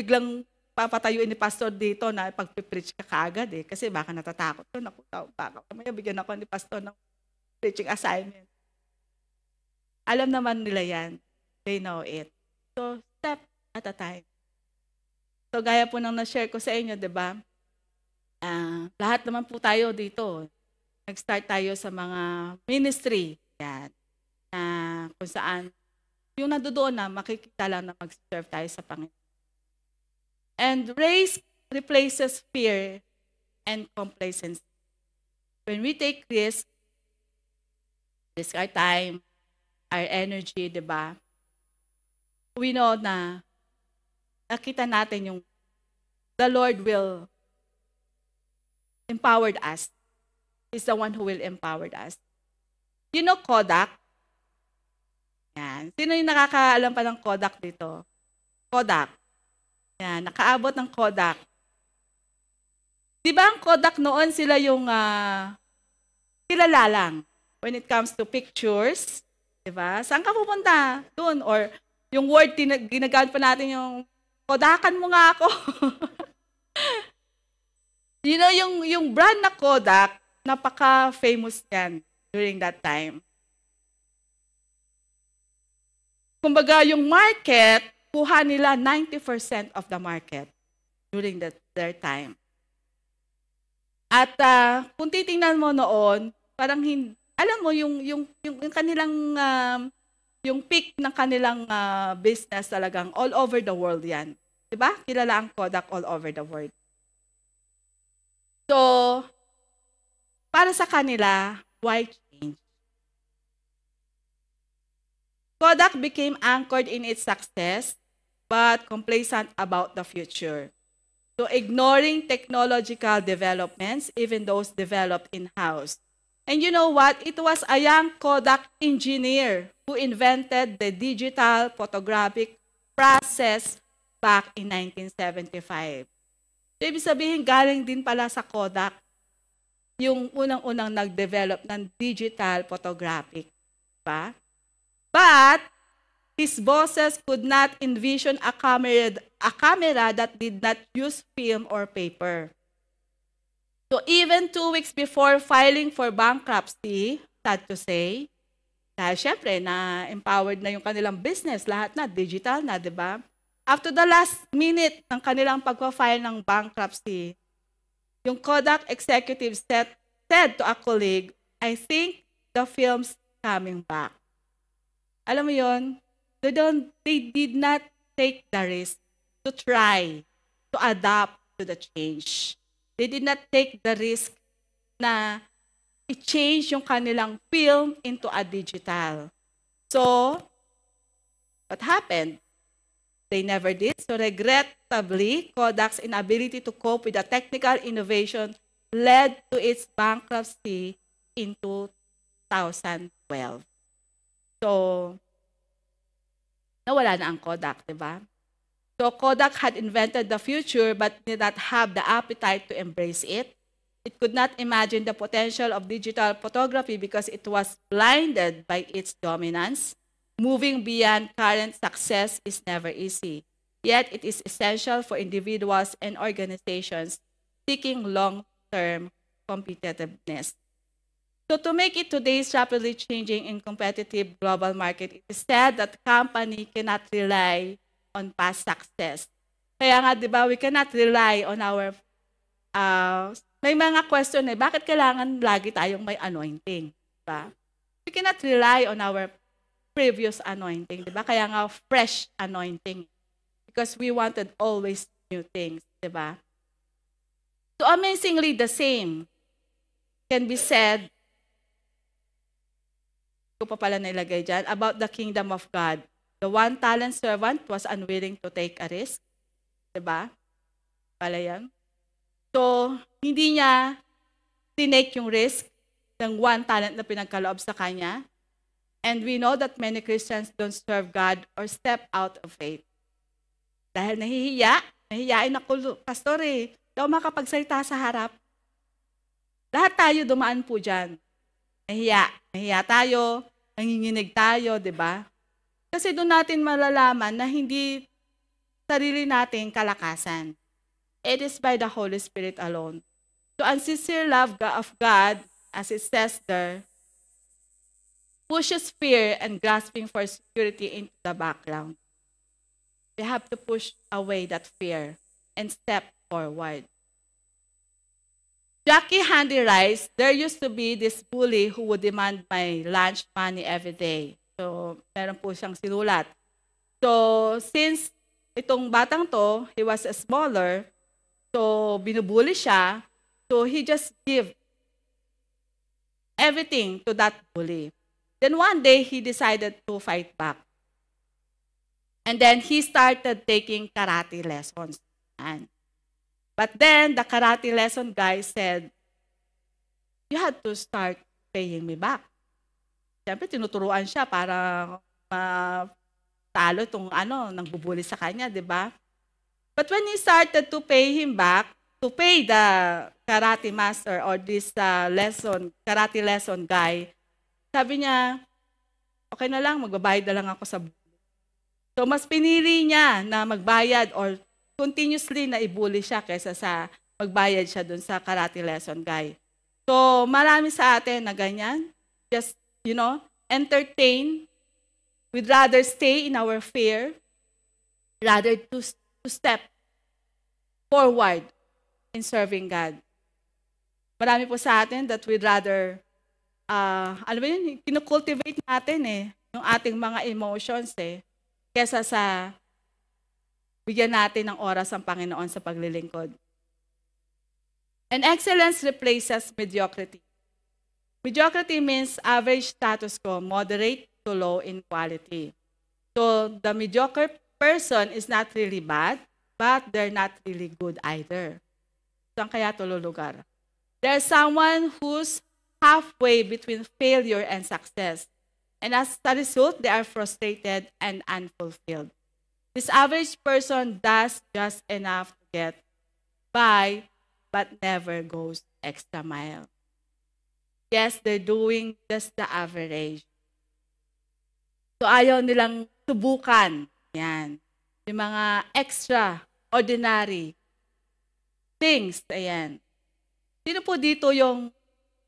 papatayuin ni pastor dito na pag-preach ka kaagad eh. Kasi baka natatakot ko. Baka mamaya bigyan ako ni pastor ng preaching assignment. Alam naman nila yan. They know it. So, step at a time. So, gaya po nang na-share ko sa inyo, di ba? Lahat naman po tayo dito. Nag-start tayo sa mga ministry. Yan. Kung saan, yung nandoon na, makikita lang na mag-serve tayo sa Panginoon. And race replaces fear and complacency. When we take risk our time, our energy, di ba? We know na nakita natin yung the Lord will empower us. He's the one who will empower us. You know Kodak? Yan. Sino yung nakakaalam pa ng Kodak dito? Kodak. Yan. Nakaabot ng Kodak. Di ba ang Kodak noon sila yung kilala lang when it comes to pictures? Di ba? Saan ka pupunta? Doon. Or yung word, ginagamit pa natin yung Kodakan mo nga ako. Yung brand na Kodak, napaka-famous yan during that time. Kumbaga, yung market, kuha nila 90% of the market during their time. At kung titingnan mo noon, parang alam mo yung kanilang yung peak ng kanilang business talagang all over the world 'yan. 'Di ba? Kilala ang Kodak all over the world. So, para sa kanila, why change? Kodak became anchored in its success but complacent about the future. So ignoring technological developments, even those developed in-house. And you know what? It was a young Kodak engineer who invented the digital photographic process back in 1975. So ibig sabihin, galing din pala sa Kodak yung unang-unang nag-develop ng digital photographic. Diba? But his bosses could not envision a camera that did not use film or paper. So even 2 weeks before filing for bankruptcy, sad to say, dahil syempre na-empowered na yung kanilang business, lahat na, digital na, di ba? After the last minute ng kanilang pagpa-file ng bankruptcy, yung Kodak executive said to a colleague, I think the film's coming back. Alam mo yon, they did not take the risk to try to adapt to the change. They did not take the risk na i-change yung kanilang film into a digital. So, what happened? They never did. So, regrettably, Kodak's inability to cope with the technical innovation led to its bankruptcy in 2012. So, nawala na ang Kodak, di ba? So Kodak had invented the future but did not have the appetite to embrace it. It could not imagine the potential of digital photography because it was blinded by its dominance. Moving beyond current success is never easy. Yet it is essential for individuals and organizations seeking long-term competitiveness. So to make it today's rapidly changing and competitive global market, it is said that company cannot rely on past success. Kaya nga, di ba, we cannot rely on our, may mga question bakit kailangan lagi tayong may anointing? Diba? We cannot rely on our previous anointing, di ba? Kaya nga, fresh anointing. Because we wanted always new things, di ba? So amazingly, the same can be said, ko pa pala nilagay dyan, about the kingdom of God. The one-talent servant was unwilling to take a risk. Diba? Pala yan. So, hindi niya tinake yung risk ng one talent na pinagkaloob sa kanya. And we know that many Christians don't serve God or step out of faith. Dahil nahihiyain ako, pastor daw makapagsalita sa harap. Lahat tayo dumaan po dyan. Nahiya tayo, nanginginig tayo, diba? Kasi doon natin malalaman na hindi sarili nating kalakasan. It is by the Holy Spirit alone. So, unsincere love of God, as it says there, pushes fear and grasping for security into the background. We have to push away that fear and step forward. Jackie Handy writes, there used to be this bully who would demand my lunch money every day. So, meron po siyang sinulat. So, since itong batang to, he was smaller, so binubuli siya, so he just give everything to that bully. Then one day, he decided to fight back. And then he started taking karate lessons. But then, the karate lesson guy said, you had to start paying me back. Siyempre, tinuturuan siya para talo itong nangbubuli sa kanya, di ba? But when he started to pay him back, to pay the karate master or this karate lesson guy, sabi niya, okay na lang, magbabayad na lang ako sa bully. So, mas pinili niya na magbayad or continuously na ibuli siya kaysa sa magbayad siya dun sa karate lesson guy. So, marami sa atin na ganyan. Just entertain. We'd rather stay in our fear, rather to step forward in serving God. Marami po sa atin that we'd rather alam mo yun, kinocultivate natin yung ating mga emotions kesa sa bigyan natin ng oras ang Panginoon sa paglilingkod. And excellence replaces mediocrity. Mediocrity means average status quo, moderate to low in quality. So the mediocre person is not really bad, but they're not really good either. Saan kaya tululugar? There's someone who's halfway between failure and success. And as a result, they are frustrated and unfulfilled. This average person does just enough to get by, but never goes extra mile. Yes, they're doing just the average. So ayaw nilang subukan. Yan. Yung mga extraordinary things. Ayan. Sino po dito yung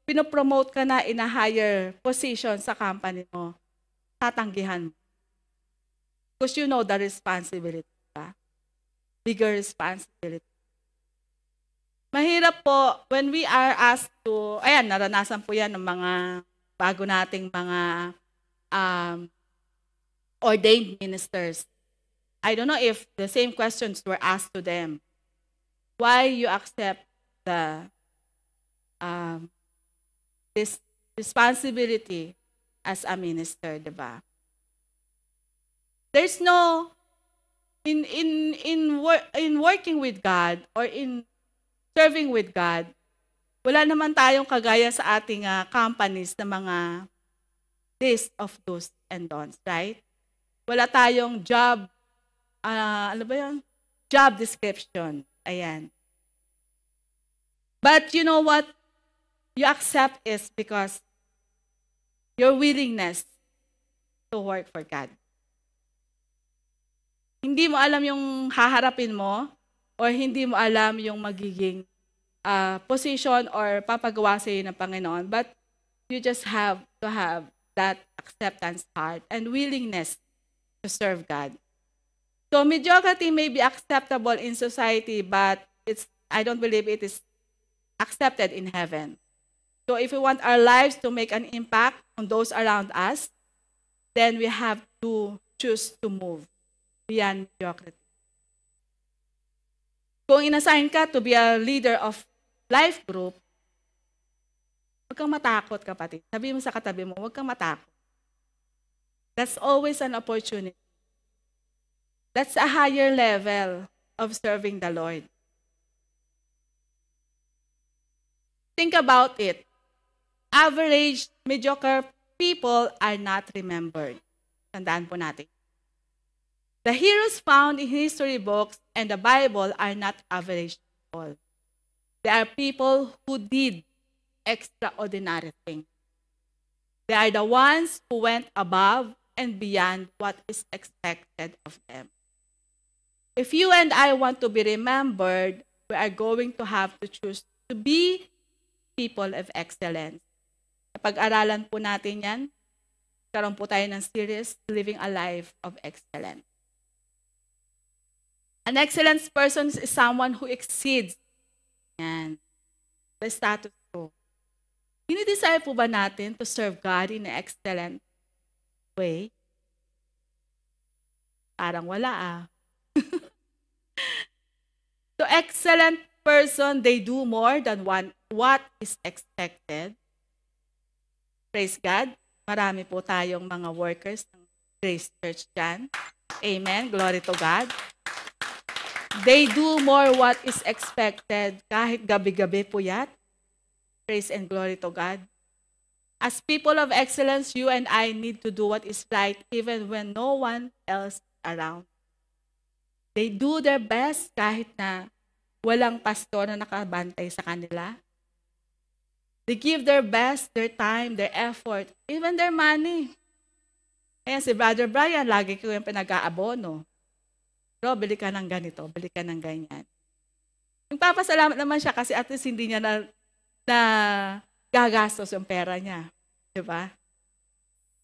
pinopromote ka na in a higher position sa company mo? Tatanggihan mo. Because you know the responsibility. Bigger responsibility. Mahirap po when we are asked to, ayan, naranasan po yan ng mga bago nating mga ordained ministers. I don't know if the same questions were asked to them. Why you accept the this responsibility as a minister, diba? There's no in working with God or in serving with God, wala naman tayong kagaya sa ating companies na mga list of do's and don'ts, right? Wala tayong job, ano ba yun? Job description. Ayan. But you know what? You accept is because your willingness to work for God. Hindi mo alam yung haharapin mo, or hindi mo alam yung magiging position or papagawa sa iyo ng Panginoon. But you just have to have that acceptance heart and willingness to serve God. So mediocrity may be acceptable in society, but I don't believe it is accepted in heaven. So if we want our lives to make an impact on those around us, then we have to choose to move beyond mediocrity. Kung inassign ka to be a leader of life group, huwag kang matakot, kapatid. Sabi mo sa katabi mo, huwag kang matakot. That's always an opportunity. That's a higher level of serving the Lord. Think about it. Average, mediocre people are not remembered. Tandaan po natin. The heroes found in history books and the Bible are not average people. They are people who did extraordinary things. They are the ones who went above and beyond what is expected of them. If you and I want to be remembered, we are going to have to choose to be people of excellence. Pag-aralan po natin yan, karoon po tayo ng series, Living a Life of Excellence. An excellent person is someone who exceeds the status quo. Dinidesire po ba natin to serve God in an excellent way? Parang wala So excellent person, they do more than what is expected. Praise God. Marami po tayong mga workers ng Grace Church dyan. Amen. Glory to God. They do more what is expected kahit gabi-gabi po yan. Praise and glory to God. As people of excellence, you and I need to do what is right even when no one else is around. They do their best kahit na walang pastor na nakabantay sa kanila. They give their best, their time, their effort, even their money. Ayan, si Brother Brian, lagi ko yung pinag-aabono. Bro, bili ka ng ganito, bili ka ng ganyan. Nagpapasalamat naman siya kasi at least hindi niya na gagastos yung pera niya. Diba?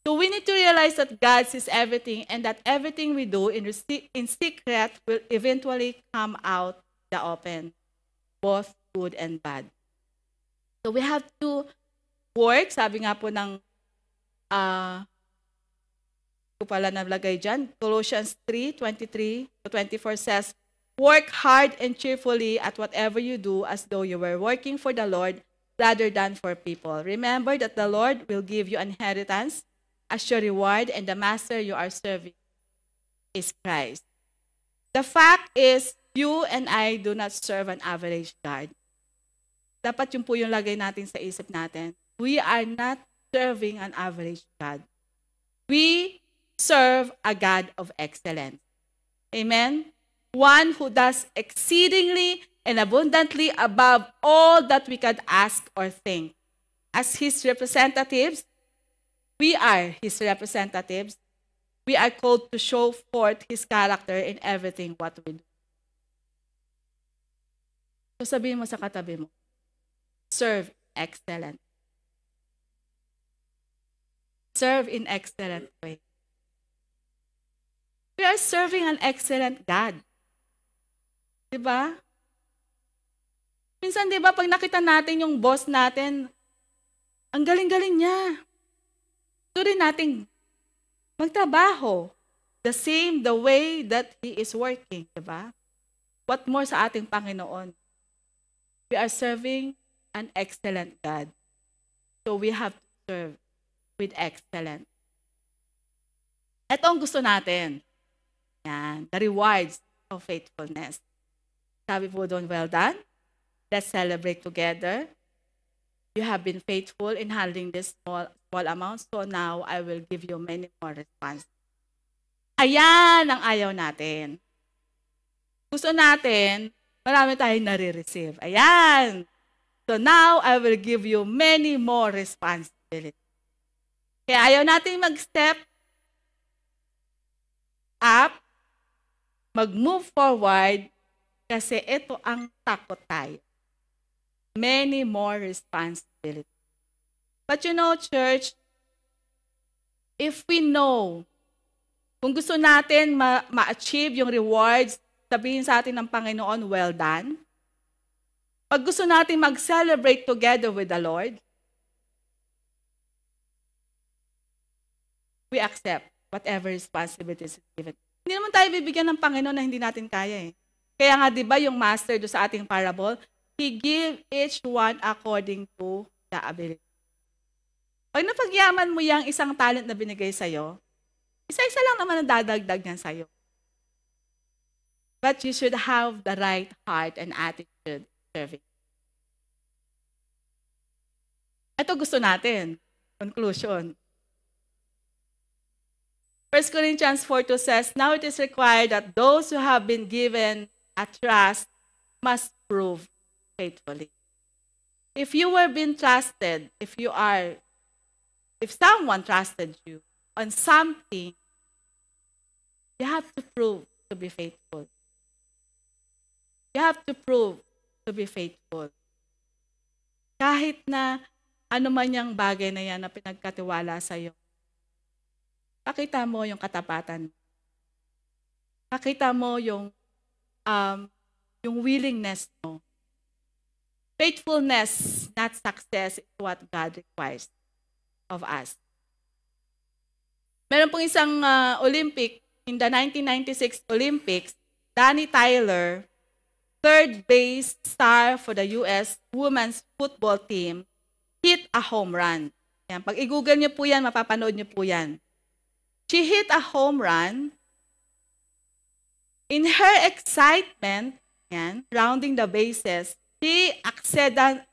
So we need to realize that God sees everything and that everything we do in secret will eventually come out the open, both good and bad. So we have to work, sabi nga po ng, ko pala nablagay dyan, Colossians 3:23-24 says, work hard and cheerfully at whatever you do as though you were working for the Lord rather than for people. Remember that the Lord will give you an inheritance as your reward, and the master you are serving is Christ. The fact is, you and I do not serve an average God. Dapat yun po yung lagay natin sa isip natin. We are not serving an average God. We serve a God of excellence. Amen? One who does exceedingly and abundantly above all that we could ask or think. As His representatives, we are His representatives. We are called to show forth His character in everything what we do. So sabihin mo sa katabi mo, serve excellent. Serve in excellent way. We are serving an excellent God. Diba? Minsan, diba, pag nakita natin yung boss natin, ang galing-galing niya. Gusto rin nating magtrabaho the way that He is working. Diba? What more sa ating Panginoon? We are serving an excellent God. So we have to serve with excellence. Ito ang gusto natin. Yan, the rewards of faithfulness. Sabi po doon, well done. Let's celebrate together. You have been faithful in handling this small amounts, so now I will give you many more responses. Ayan ang ayaw natin. Gusto natin, marami tayong nare-receive. Ayan. So now I will give you many more responsibilities. Kaya ayaw natin mag-step up, mag-move forward, kasi ito ang takot tayo. Many more responsibilities. But you know, church, if we know, kung gusto natin ma-achieve yung rewards, sabihin sa atin ng Panginoon, well done. Pag gusto natin mag-celebrate together with the Lord, we accept whatever responsibilities is given. Hindi naman tayo bibigyan ng Panginoon na hindi natin kaya eh. Kaya nga, di ba, yung master do sa ating parable, He give each one according to the ability. Pag napagyaman mo yung isang talent na binigay sa'yo, isa-isa lang naman ang dadagdag niyan sa'yo. But you should have the right heart and attitude serving. Ito gusto natin. Conclusion. 1 Corinthians 4:2 says, now it is required that those who have been given a trust must prove faithfully. If you were being trusted, if someone trusted you on something, you have to prove to be faithful. You have to prove to be faithful. Kahit na ano man yung bagay na yan na pinagkatiwala sa'yo, pakita mo yung katapatan. Pakita mo yung willingness mo. Faithfulness, not success, is what God requires of us. Meron pong isang Olympic, in the 1996 Olympics, Danny Tyler, third base star for the U.S. women's football team, hit a home run. Yan, pag i-google niyo po yan, mapapanood niyo po yan. She hit a home run. In her excitement, yan, rounding the bases, she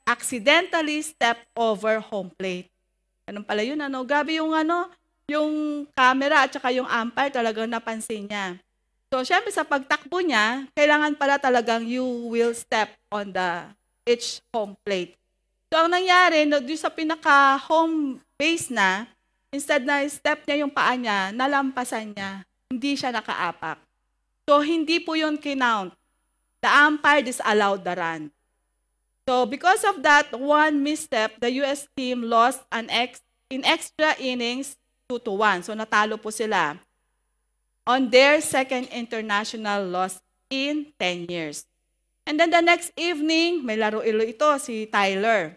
accidentally stepped over home plate. Anong pala yun? Grabe yung yung camera at saka yung umpire talagang napansin niya. So, syempre sa pagtakbo niya, kailangan pala talagang you will step on each home plate. So, ang nangyari, doon sa pinaka-home base na, instead na step niya yung paa niya, nalampasan niya. Hindi siya nakaapak. So, hindi po yun kinount. The umpire disallowed the run. So, because of that one misstep, the US team lost in extra innings 2-1. So, natalo po sila on their second international loss in 10 years. And then the next evening, may laro ito si Tyler.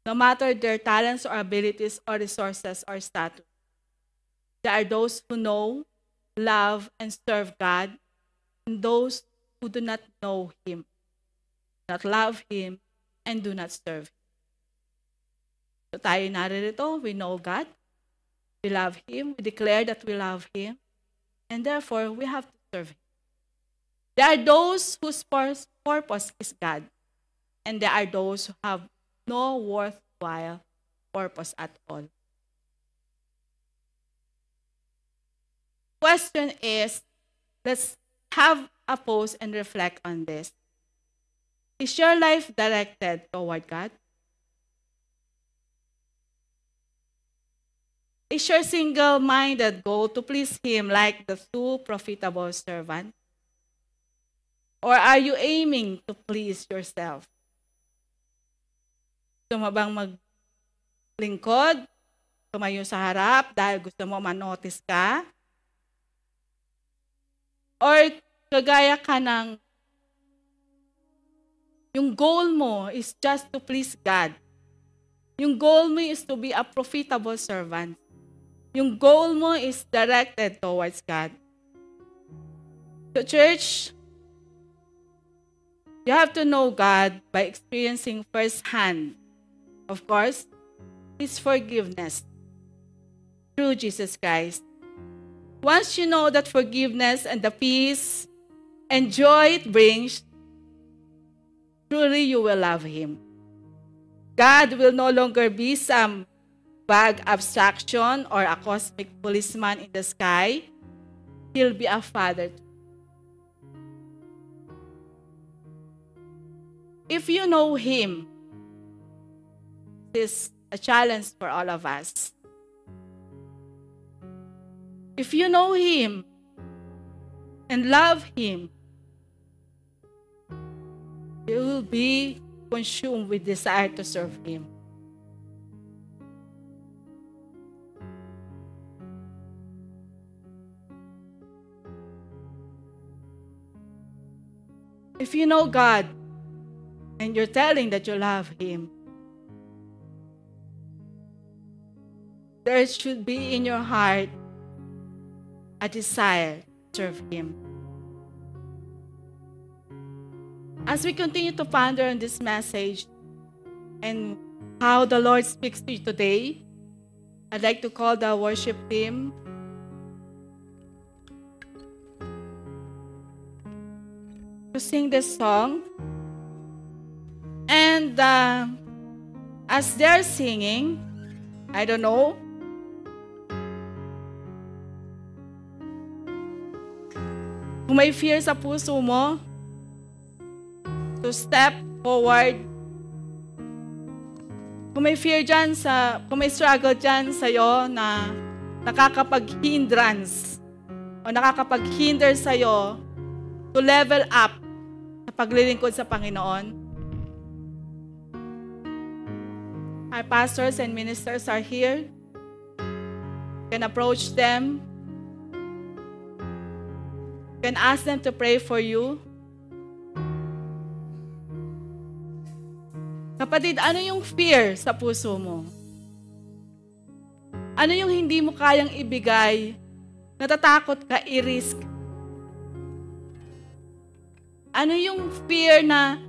no matter their talents or abilities or resources or status. There are those who know, love, and serve God, and those who do not know Him, not love Him, and do not serve Him. So tayo naririto, we know God, we love Him, we declare that we love Him, and therefore we have to serve Him. There are those whose purpose is God, and there are those who have no worthwhile purpose at all. Question is, let's have a pause and reflect on this. Is your life directed toward God? Is your single-minded goal to please Him like the two profitable servants? Or are you aiming to please yourself? Gusto mo bang maglingkod? Tumayo sa harap dahil gusto mo manotice ka? Or kagaya ka ng yung goal mo is just to please God. Yung goal mo is to be a profitable servant. Yung goal mo is directed towards God. So church, you have to know God by experiencing firsthand, of course, His forgiveness through Jesus Christ. Once you know that forgiveness and the peace and joy it brings, truly you will love Him. God will no longer be some vague abstraction or a cosmic policeman in the sky. He'll be a father. If you know Him, this is a challenge for all of us. If you know Him and love Him, you will be consumed with desire to serve Him. If you know God and you're telling that you love Him, there should be in your heart a desire to serve Him. As we continue to ponder on this message and how the Lord speaks to you today, I'd like to call the worship team to sing this song. And as they're singing, I don't know, kung may fear sa puso mo to step forward, kung may fear dyan kung may struggle dyan sa'yo na nakakapag-hindrance o nakakapag-hinder sa'yo to level up sa paglilingkod sa Panginoon, our pastors and ministers are here. You can approach them. You can ask them to pray for you. Kapatid, ano yung fear sa puso mo? Ano yung hindi mo kayang ibigay? Natatakot ka i-risk? Ano yung fear na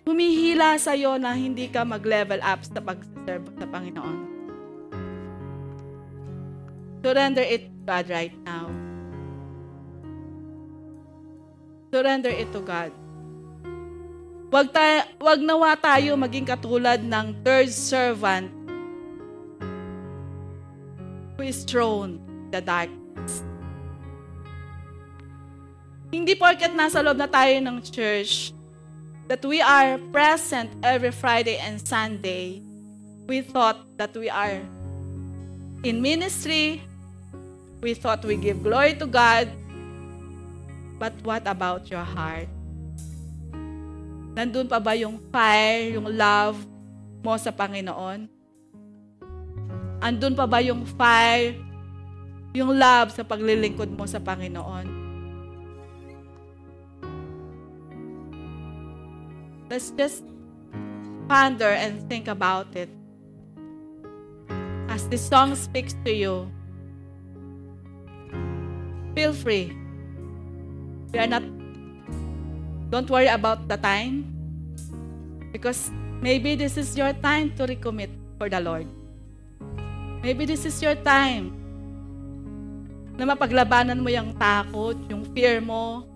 humihila sa'yo na hindi ka mag-level up sa pag-serve sa Panginoon? Surrender it to God right now. Surrender it to God. Wag nawa tayo maging katulad ng third servant who is thrown in the darkness. Hindi porket nasa loob na tayo ng church that we are present every Friday and Sunday, we thought that we are in ministry, we thought we give glory to God, but what about your heart? Nandun pa ba yung fire, yung love mo sa Panginoon? Andun pa ba yung fire, yung love sa paglilingkod mo sa Panginoon? Let's just ponder and think about it. As this song speaks to you, feel free. Don't worry about the time, because maybe this is your time to recommit for the Lord. Maybe this is your time na mapaglabanan mo yung takot, yung fear mo,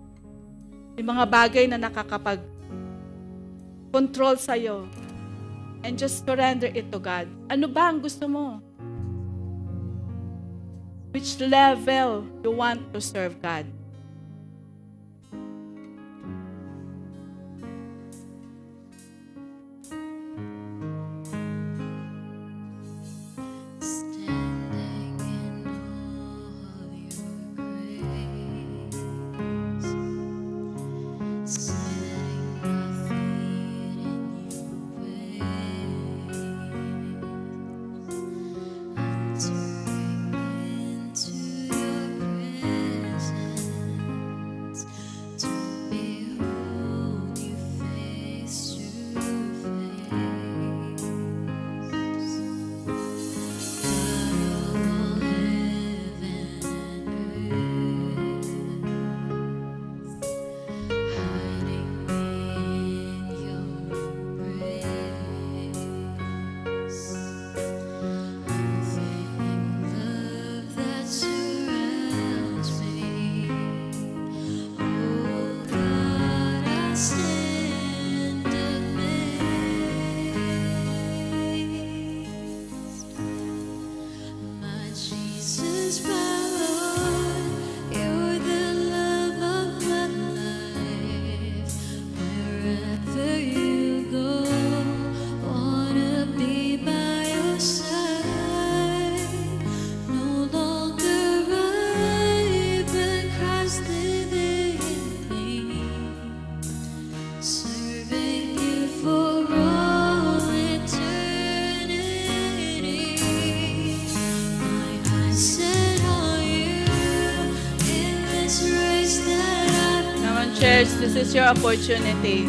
yung mga bagay na nakakapag-control sa'yo. And just surrender it to God. Ano ba ang gusto mo? Which level you want to serve God? Church, this is your opportunity.